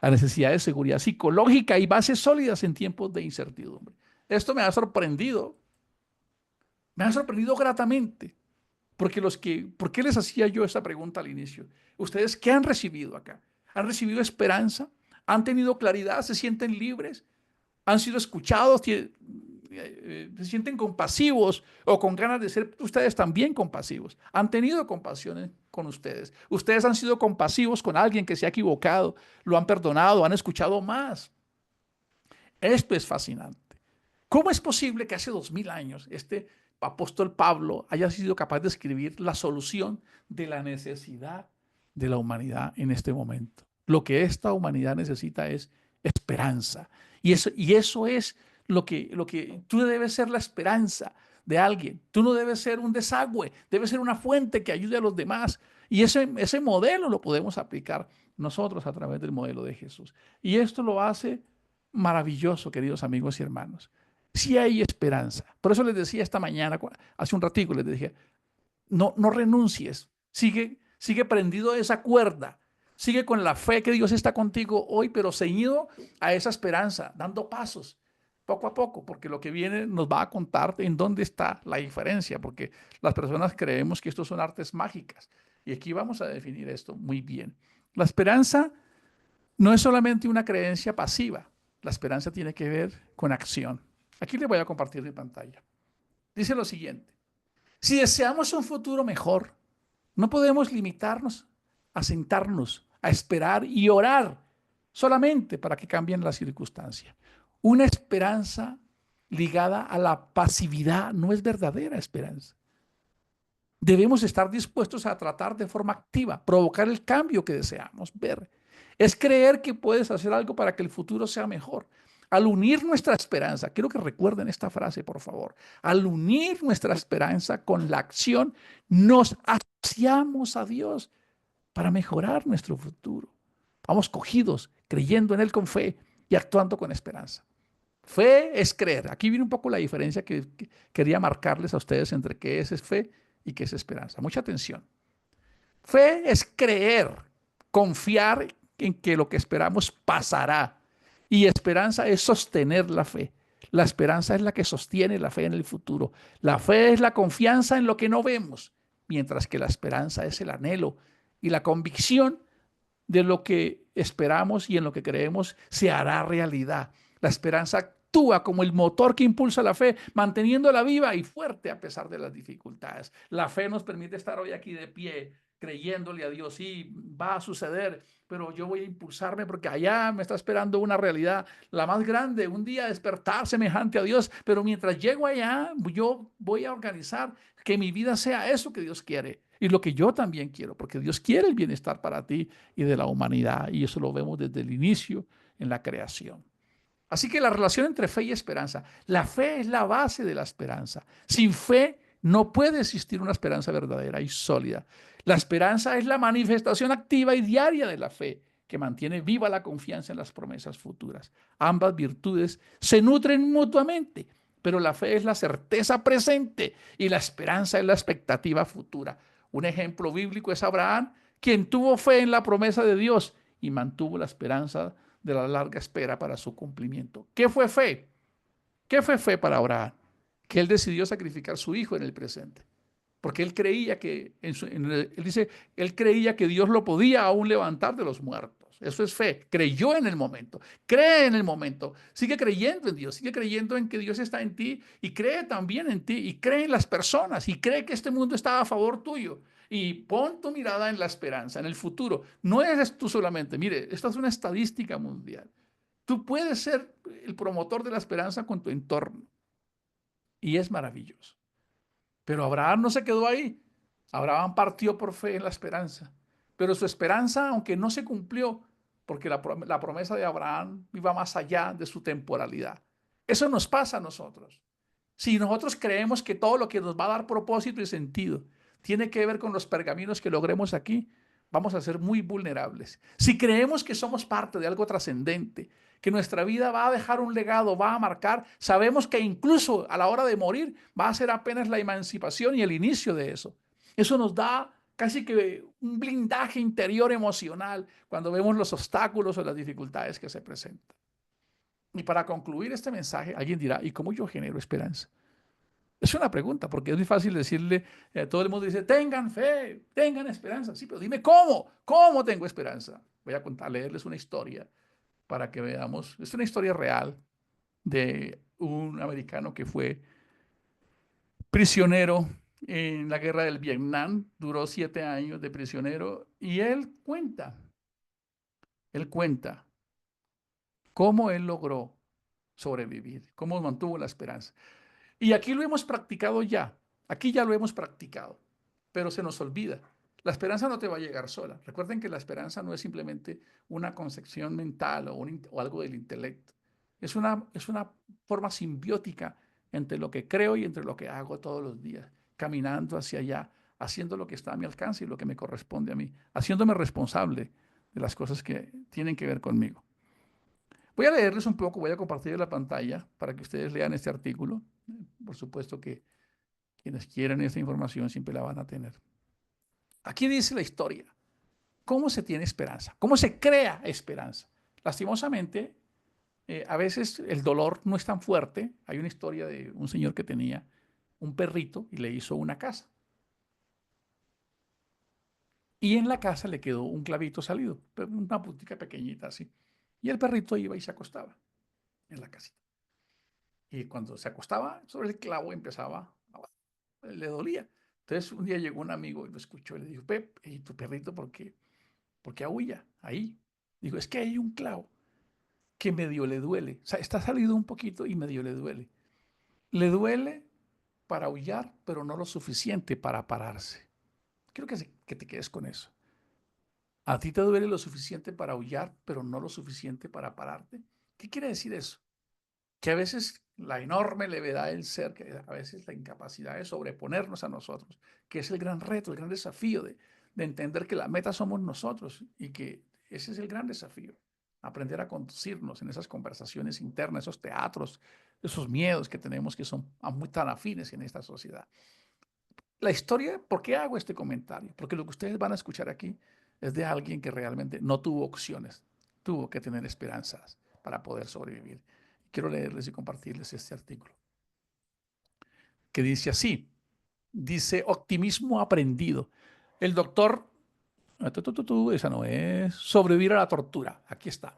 la necesidad de seguridad psicológica y bases sólidas en tiempos de incertidumbre. Esto me ha sorprendido gratamente, porque ¿por qué les hacía yo esa pregunta al inicio? ¿Ustedes qué han recibido acá? ¿Han recibido esperanza? ¿Han tenido claridad? ¿Se sienten libres? ¿Han sido escuchados? ¿Se sienten compasivos o con ganas de ser ustedes también compasivos? ¿Han tenido compasión con ustedes? ¿Ustedes han sido compasivos con alguien que se ha equivocado? ¿Lo han perdonado? ¿Han escuchado más? Esto es fascinante. ¿Cómo es posible que hace 2000 años este apóstol Pablo haya sido capaz de escribir la solución de la necesidad de la humanidad en este momento? Lo que esta humanidad necesita es esperanza. Y eso es lo que tú debes ser, la esperanza de alguien. Tú no debes ser un desagüe, debes ser una fuente que ayude a los demás. Y ese modelo lo podemos aplicar nosotros a través del modelo de Jesús. Y esto lo hace maravilloso, queridos amigos y hermanos. Si hay esperanza. Por eso les decía esta mañana, hace un ratico, les dije, no renuncies, sigue prendido a esa cuerda, sigue con la fe que Dios está contigo hoy, pero ceñido a esa esperanza, dando pasos, poco a poco, porque lo que viene nos va a contar en dónde está la diferencia, porque las personas creemos que esto son artes mágicas, y aquí vamos a definir esto muy bien. La esperanza no es solamente una creencia pasiva, la esperanza tiene que ver con acción. Aquí les voy a compartir mi pantalla. Dice lo siguiente: si deseamos un futuro mejor, no podemos limitarnos a sentarnos, a esperar y orar solamente para que cambien las circunstancias. Una esperanza ligada a la pasividad no es verdadera esperanza. Debemos estar dispuestos a tratar de forma activa, provocar el cambio que deseamos ver. Es creer que puedes hacer algo para que el futuro sea mejor. Al unir nuestra esperanza, quiero que recuerden esta frase, por favor. Al unir nuestra esperanza con la acción, nos asociamos a Dios para mejorar nuestro futuro. Vamos cogidos, creyendo en Él con fe y actuando con esperanza. Fe es creer. Aquí viene un poco la diferencia que quería marcarles a ustedes entre qué es fe y qué es esperanza. Mucha atención. Fe es creer, confiar en que lo que esperamos pasará. Y esperanza es sostener la fe. La esperanza es la que sostiene la fe en el futuro. La fe es la confianza en lo que no vemos, mientras que la esperanza es el anhelo y la convicción de lo que esperamos y en lo que creemos se hará realidad. La esperanza actúa como el motor que impulsa la fe, manteniéndola viva y fuerte a pesar de las dificultades. La fe nos permite estar hoy aquí de pie, creyéndole a Dios. Sí, va a suceder, pero yo voy a impulsarme porque allá me está esperando una realidad, la más grande, un día despertar semejante a Dios, pero mientras llego allá, yo voy a organizar que mi vida sea eso que Dios quiere y lo que yo también quiero, porque Dios quiere el bienestar para ti y de la humanidad, y eso lo vemos desde el inicio en la creación. Así que la relación entre fe y esperanza, la fe es la base de la esperanza. Sin fe no puede existir una esperanza verdadera y sólida. La esperanza es la manifestación activa y diaria de la fe, que mantiene viva la confianza en las promesas futuras. Ambas virtudes se nutren mutuamente, pero la fe es la certeza presente y la esperanza es la expectativa futura. Un ejemplo bíblico es Abraham, quien tuvo fe en la promesa de Dios y mantuvo la esperanza de la larga espera para su cumplimiento. ¿Qué fue fe? ¿Qué fue fe para Abraham? Que él decidió sacrificar a su hijo en el presente. Porque él creía que, él creía que Dios lo podía aún levantar de los muertos. Eso es fe. Creyó en el momento. Cree en el momento. Sigue creyendo en Dios. Sigue creyendo en que Dios está en ti y cree también en ti y cree en las personas y cree que este mundo está a favor tuyo. Y pon tu mirada en la esperanza, en el futuro. No eres tú solamente. Mire, esta es una estadística mundial. Tú puedes ser el promotor de la esperanza con tu entorno. Y es maravilloso. Pero Abraham no se quedó ahí. Abraham partió por fe en la esperanza. Pero su esperanza, aunque no se cumplió, porque la promesa de Abraham iba más allá de su temporalidad. Eso nos pasa a nosotros. Si nosotros creemos que todo lo que nos va a dar propósito y sentido tiene que ver con los pergaminos que logremos aquí, vamos a ser muy vulnerables. Si creemos que somos parte de algo trascendente, que nuestra vida va a dejar un legado, va a marcar, sabemos que incluso a la hora de morir va a ser apenas la emancipación y el inicio de eso. Eso nos da casi que un blindaje interior emocional cuando vemos los obstáculos o las dificultades que se presentan. Y para concluir este mensaje, alguien dirá, ¿y cómo yo genero esperanza? Es una pregunta, porque es muy fácil decirle, todo el mundo dice, tengan fe, tengan esperanza. Sí, pero dime ¿cómo tengo esperanza? Voy a leerles una historia para que veamos. Es una historia real de un americano que fue prisionero en la guerra del Vietnam, duró 7 años de prisionero, y él cuenta cómo él logró sobrevivir, cómo mantuvo la esperanza. Y aquí lo hemos practicado ya, aquí ya lo hemos practicado, pero se nos olvida. La esperanza no te va a llegar sola. Recuerden que la esperanza no es simplemente una concepción mental o algo del intelecto. Es una forma simbiótica entre lo que creo y entre lo que hago todos los días, caminando hacia allá, haciendo lo que está a mi alcance y lo que me corresponde a mí, haciéndome responsable de las cosas que tienen que ver conmigo. Voy a leerles un poco, voy a compartir la pantalla para que ustedes lean este artículo. Por supuesto que quienes quieran esta información siempre la van a tener. Aquí dice la historia. ¿Cómo se tiene esperanza? ¿Cómo se crea esperanza? Lastimosamente, a veces el dolor no es tan fuerte. Hay una historia de un señor que tenía un perrito y le hizo una casa. Y en la casa le quedó un clavito salido, una putica pequeñita así. Y el perrito iba y se acostaba en la casita. Y cuando se acostaba sobre el clavo empezaba, le dolía. Entonces un día llegó un amigo y lo escuchó y le dijo, Pep, ¿y tu perrito por qué aúlla ahí? Digo, es que hay un clavo que medio le duele. O sea, está salido un poquito y medio le duele. Le duele para aullar, pero no lo suficiente para pararse. Quiero que te quedes con eso. ¿A ti te duele lo suficiente para aullar, pero no lo suficiente para pararte? ¿Qué quiere decir eso? Que a veces la enorme levedad del ser, que a veces la incapacidad de sobreponernos a nosotros, que es el gran reto, el gran desafío de entender que la meta somos nosotros y que ese es el gran desafío, aprender a conducirnos en esas conversaciones internas, esos teatros, esos miedos que tenemos que son muy tan afines en esta sociedad. La historia, ¿por qué hago este comentario? Porque lo que ustedes van a escuchar aquí es de alguien que realmente no tuvo opciones, tuvo que tener esperanzas para poder sobrevivir. Quiero leerles y compartirles este artículo, que dice así, dice optimismo aprendido. El doctor, esa no es, sobrevivir a la tortura, aquí está.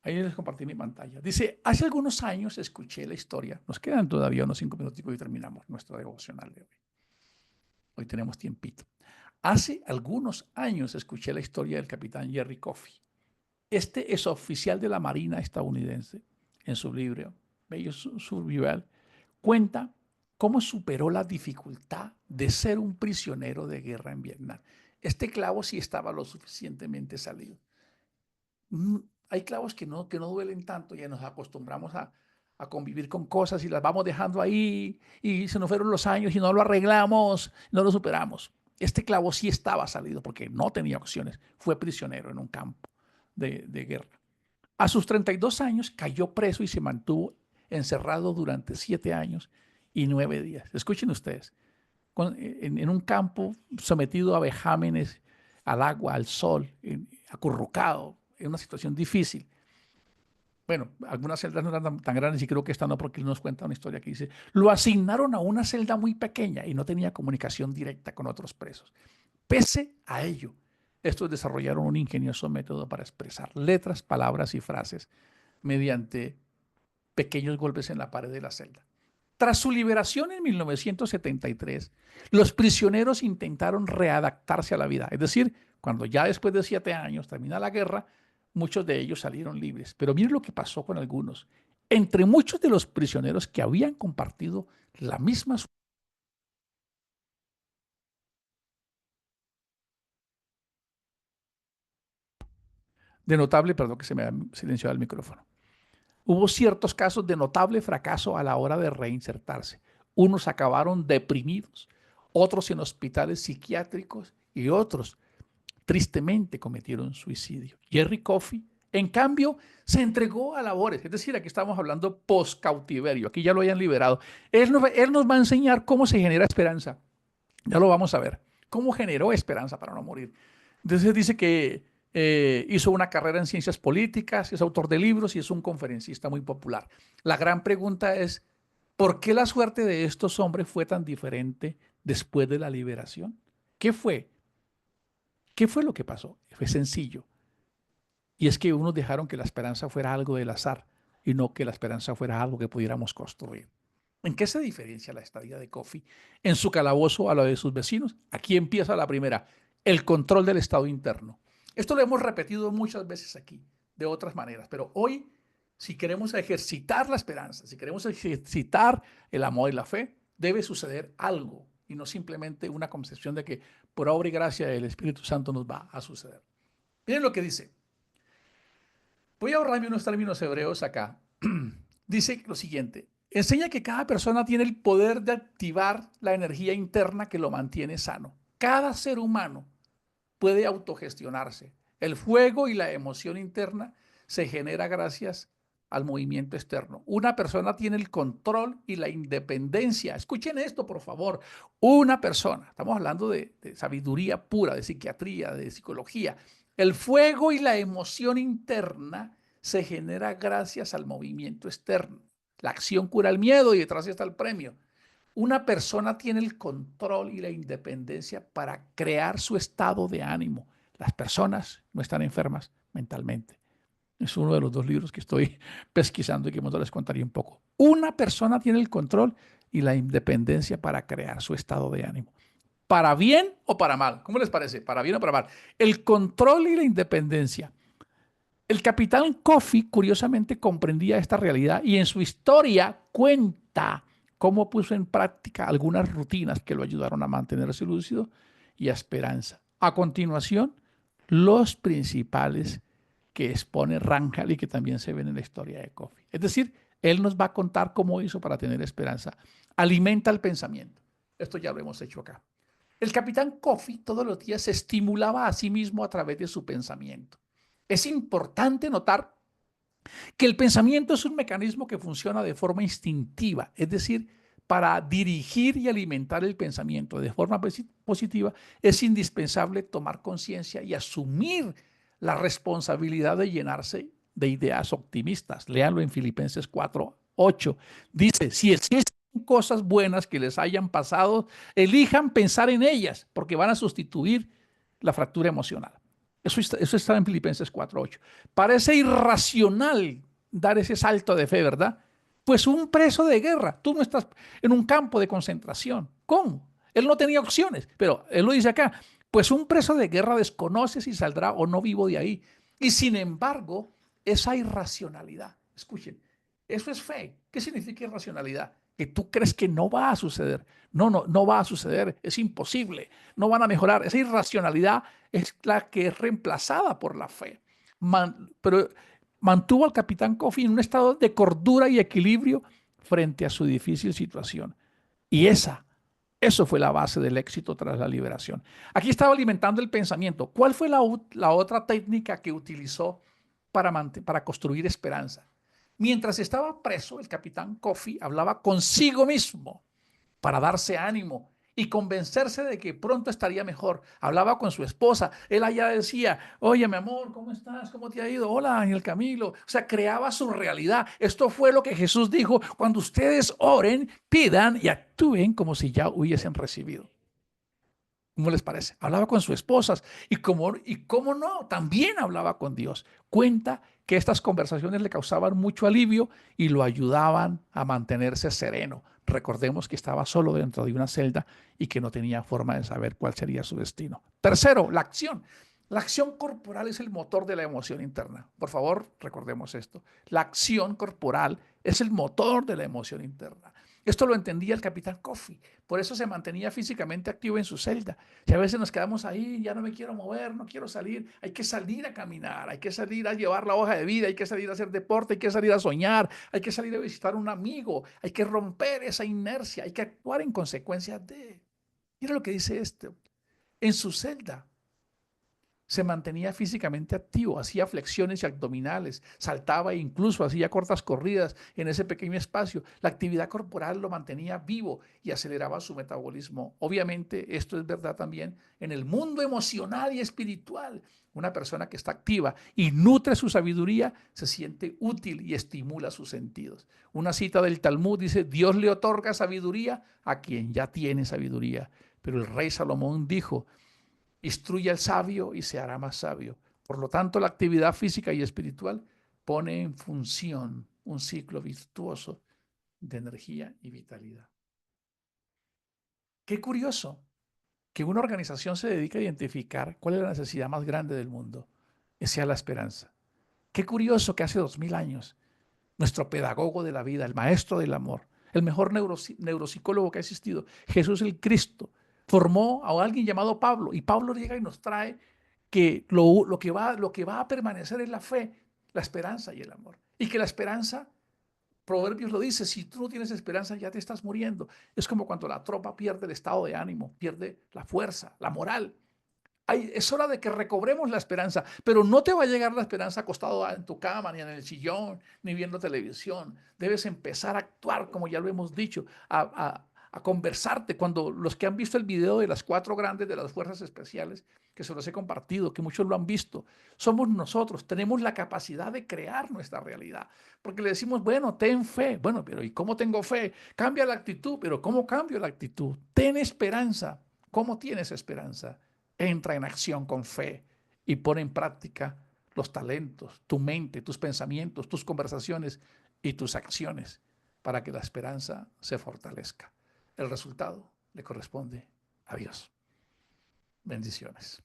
Ahí les compartí mi pantalla. Dice, hace algunos años escuché la historia, nos quedan todavía unos 5 minutos y terminamos nuestro devocional de hoy. Hoy tenemos tiempito. Hace algunos años escuché la historia del capitán Jerry Coffey. Este es oficial de la Marina estadounidense. En su libro, Bello Survival, cuenta cómo superó la dificultad de ser un prisionero de guerra en Vietnam. Este clavo sí estaba lo suficientemente salido. Hay clavos que no duelen tanto, ya nos acostumbramos a convivir con cosas y las vamos dejando ahí y se nos fueron los años y no lo arreglamos, no lo superamos. Este clavo sí estaba salido porque no tenía opciones, fue prisionero en un campo de guerra. A sus 32 años cayó preso y se mantuvo encerrado durante 7 años y 9 días. Escuchen ustedes, en un campo sometido a vejámenes, al agua, al sol, acurrucado, en una situación difícil. Bueno, algunas celdas no eran tan grandes y creo que esta no, porque él nos cuenta una historia que dice, lo asignaron a una celda muy pequeña y no tenía comunicación directa con otros presos. Pese a ello, Estos desarrollaron un ingenioso método para expresar letras, palabras y frases mediante pequeños golpes en la pared de la celda. Tras su liberación en 1973, los prisioneros intentaron readaptarse a la vida. Es decir, cuando ya después de 7 años termina la guerra, muchos de ellos salieron libres. Pero miren lo que pasó con algunos. Entre muchos de los prisioneros que habían compartido la misma de notable, perdón que se me ha silenciado el micrófono. Hubo ciertos casos de notable fracaso a la hora de reinsertarse. Unos acabaron deprimidos, otros en hospitales psiquiátricos y otros tristemente cometieron suicidio. Jerry Coffey, en cambio, se entregó a labores, es decir, aquí estamos hablando post-cautiverio, aquí ya lo hayan liberado. Él nos va a enseñar cómo se genera esperanza. Ya lo vamos a ver. ¿Cómo generó esperanza para no morir? Entonces dice que hizo una carrera en ciencias políticas, es autor de libros y es un conferencista muy popular. La gran pregunta es, ¿por qué la suerte de estos hombres fue tan diferente después de la liberación? ¿Qué fue? ¿Qué fue lo que pasó? Fue sencillo. Y es que unos dejaron que la esperanza fuera algo del azar y no que la esperanza fuera algo que pudiéramos construir. ¿En qué se diferencia la estadía de Coffey en su calabozo a lo de sus vecinos? Aquí empieza la primera, el control del estado interno. Esto lo hemos repetido muchas veces aquí, de otras maneras, pero hoy, si queremos ejercitar la esperanza, si queremos ejercitar el amor y la fe, debe suceder algo y no simplemente una concepción de que por obra y gracia del Espíritu Santo nos va a suceder. Miren lo que dice. Voy a ahorrarme unos términos hebreos acá. Dice lo siguiente. Enseña que cada persona tiene el poder de activar la energía interna que lo mantiene sano. Cada ser humano puede autogestionarse. El fuego y la emoción interna se genera gracias al movimiento externo. Una persona tiene el control y la independencia. Escuchen esto, por favor. Una persona, estamos hablando de sabiduría pura, de psiquiatría, de psicología. El fuego y la emoción interna se genera gracias al movimiento externo. La acción cura el miedo y detrás está el premio. Una persona tiene el control y la independencia para crear su estado de ánimo. Las personas no están enfermas mentalmente. Es uno de los 2 libros que estoy pesquisando y que les contaría un poco. Una persona tiene el control y la independencia para crear su estado de ánimo. ¿Para bien o para mal? ¿Cómo les parece? ¿Para bien o para mal? El control y la independencia. El capitán Coffey, curiosamente, comprendía esta realidad y en su historia cuenta cómo puso en práctica algunas rutinas que lo ayudaron a mantenerse lúcido y a esperanza. A continuación, los principales que expone Rangel y que también se ven en la historia de Coffey. Es decir, él nos va a contar cómo hizo para tener esperanza. Alimenta el pensamiento. Esto ya lo hemos hecho acá. El capitán Coffey todos los días se estimulaba a sí mismo a través de su pensamiento. Es importante notar que el pensamiento es un mecanismo que funciona de forma instintiva, es decir, para dirigir y alimentar el pensamiento de forma positiva es indispensable tomar conciencia y asumir la responsabilidad de llenarse de ideas optimistas. Léanlo en Filipenses 4:8. Dice, si existen cosas buenas que les hayan pasado, elijan pensar en ellas porque van a sustituir la fractura emocional. Eso está en Filipenses 4:8. Parece irracional dar ese salto de fe, ¿verdad? Pues un preso de guerra, tú no estás en un campo de concentración. ¿Cómo? Él no tenía opciones, pero él lo dice acá. Pues un preso de guerra desconoce si saldrá o no vivo de ahí. Y sin embargo, esa irracionalidad, escuchen, eso es fe. ¿Qué significa irracionalidad? Que tú crees que no va a suceder. No va a suceder. Es imposible. No van a mejorar. Esa irracionalidad es la que es reemplazada por la fe. Pero mantuvo al capitán Coffey en un estado de cordura y equilibrio frente a su difícil situación. Y eso fue la base del éxito tras la liberación. Aquí estaba alimentando el pensamiento. ¿Cuál fue la otra técnica que utilizó para construir esperanza? Mientras estaba preso, el capitán Coffey hablaba consigo mismo para darse ánimo y convencerse de que pronto estaría mejor. Hablaba con su esposa. Él allá decía, oye, mi amor, ¿cómo estás? ¿Cómo te ha ido? Hola, Ángel Camilo. O sea, creaba su realidad. Esto fue lo que Jesús dijo, cuando ustedes oren, pidan y actúen como si ya hubiesen recibido. ¿Cómo les parece? Hablaba con sus esposas y cómo no, también hablaba con Dios. Cuenta que estas conversaciones le causaban mucho alivio y lo ayudaban a mantenerse sereno. Recordemos que estaba solo dentro de una celda y que no tenía forma de saber cuál sería su destino. Tercero, la acción. La acción corporal es el motor de la emoción interna. Por favor, recordemos esto. La acción corporal es el motor de la emoción interna. Esto lo entendía el capitán Coffey. Por eso se mantenía físicamente activo en su celda. Si a veces nos quedamos ahí, ya no me quiero mover, no quiero salir, hay que salir a caminar, hay que salir a llevar la hoja de vida, hay que salir a hacer deporte, hay que salir a soñar, hay que salir a visitar a un amigo, hay que romper esa inercia, hay que actuar en consecuencia de. Mira lo que dice esto. En su celda se mantenía físicamente activo, hacía flexiones y abdominales, saltaba e incluso hacía cortas corridas en ese pequeño espacio. La actividad corporal lo mantenía vivo y aceleraba su metabolismo. Obviamente, esto es verdad también en el mundo emocional y espiritual. Una persona que está activa y nutre su sabiduría se siente útil y estimula sus sentidos. Una cita del Talmud dice, Dios le otorga sabiduría a quien ya tiene sabiduría. Pero el rey Salomón dijo, instruye al sabio y se hará más sabio. Por lo tanto, la actividad física y espiritual pone en función un ciclo virtuoso de energía y vitalidad. Qué curioso que una organización se dedique a identificar cuál es la necesidad más grande del mundo, que sea la esperanza. Qué curioso que hace 2000 años nuestro pedagogo de la vida, el maestro del amor, el mejor neuropsicólogo que ha existido, Jesús el Cristo, formó a alguien llamado Pablo, y Pablo llega y nos trae que lo que va a permanecer es la fe, la esperanza y el amor. Y que la esperanza, Proverbios lo dice, si tú no tienes esperanza ya te estás muriendo. Es como cuando la tropa pierde el estado de ánimo, pierde la fuerza, la moral. Es hora de que recobremos la esperanza, pero no te va a llegar la esperanza acostado en tu cama, ni en el sillón, ni viendo televisión. Debes empezar a actuar, como ya lo hemos dicho, a conversarte. Cuando los que han visto el video de las 4 grandes de las fuerzas especiales, que se los he compartido, que muchos lo han visto, somos nosotros, tenemos la capacidad de crear nuestra realidad. Porque le decimos, bueno, ten fe. Bueno, pero ¿y cómo tengo fe? Cambia la actitud, pero ¿cómo cambio la actitud? Ten esperanza. ¿Cómo tienes esperanza? Entra en acción con fe y pone en práctica los talentos, tu mente, tus pensamientos, tus conversaciones y tus acciones para que la esperanza se fortalezca. El resultado le corresponde a Dios. Bendiciones.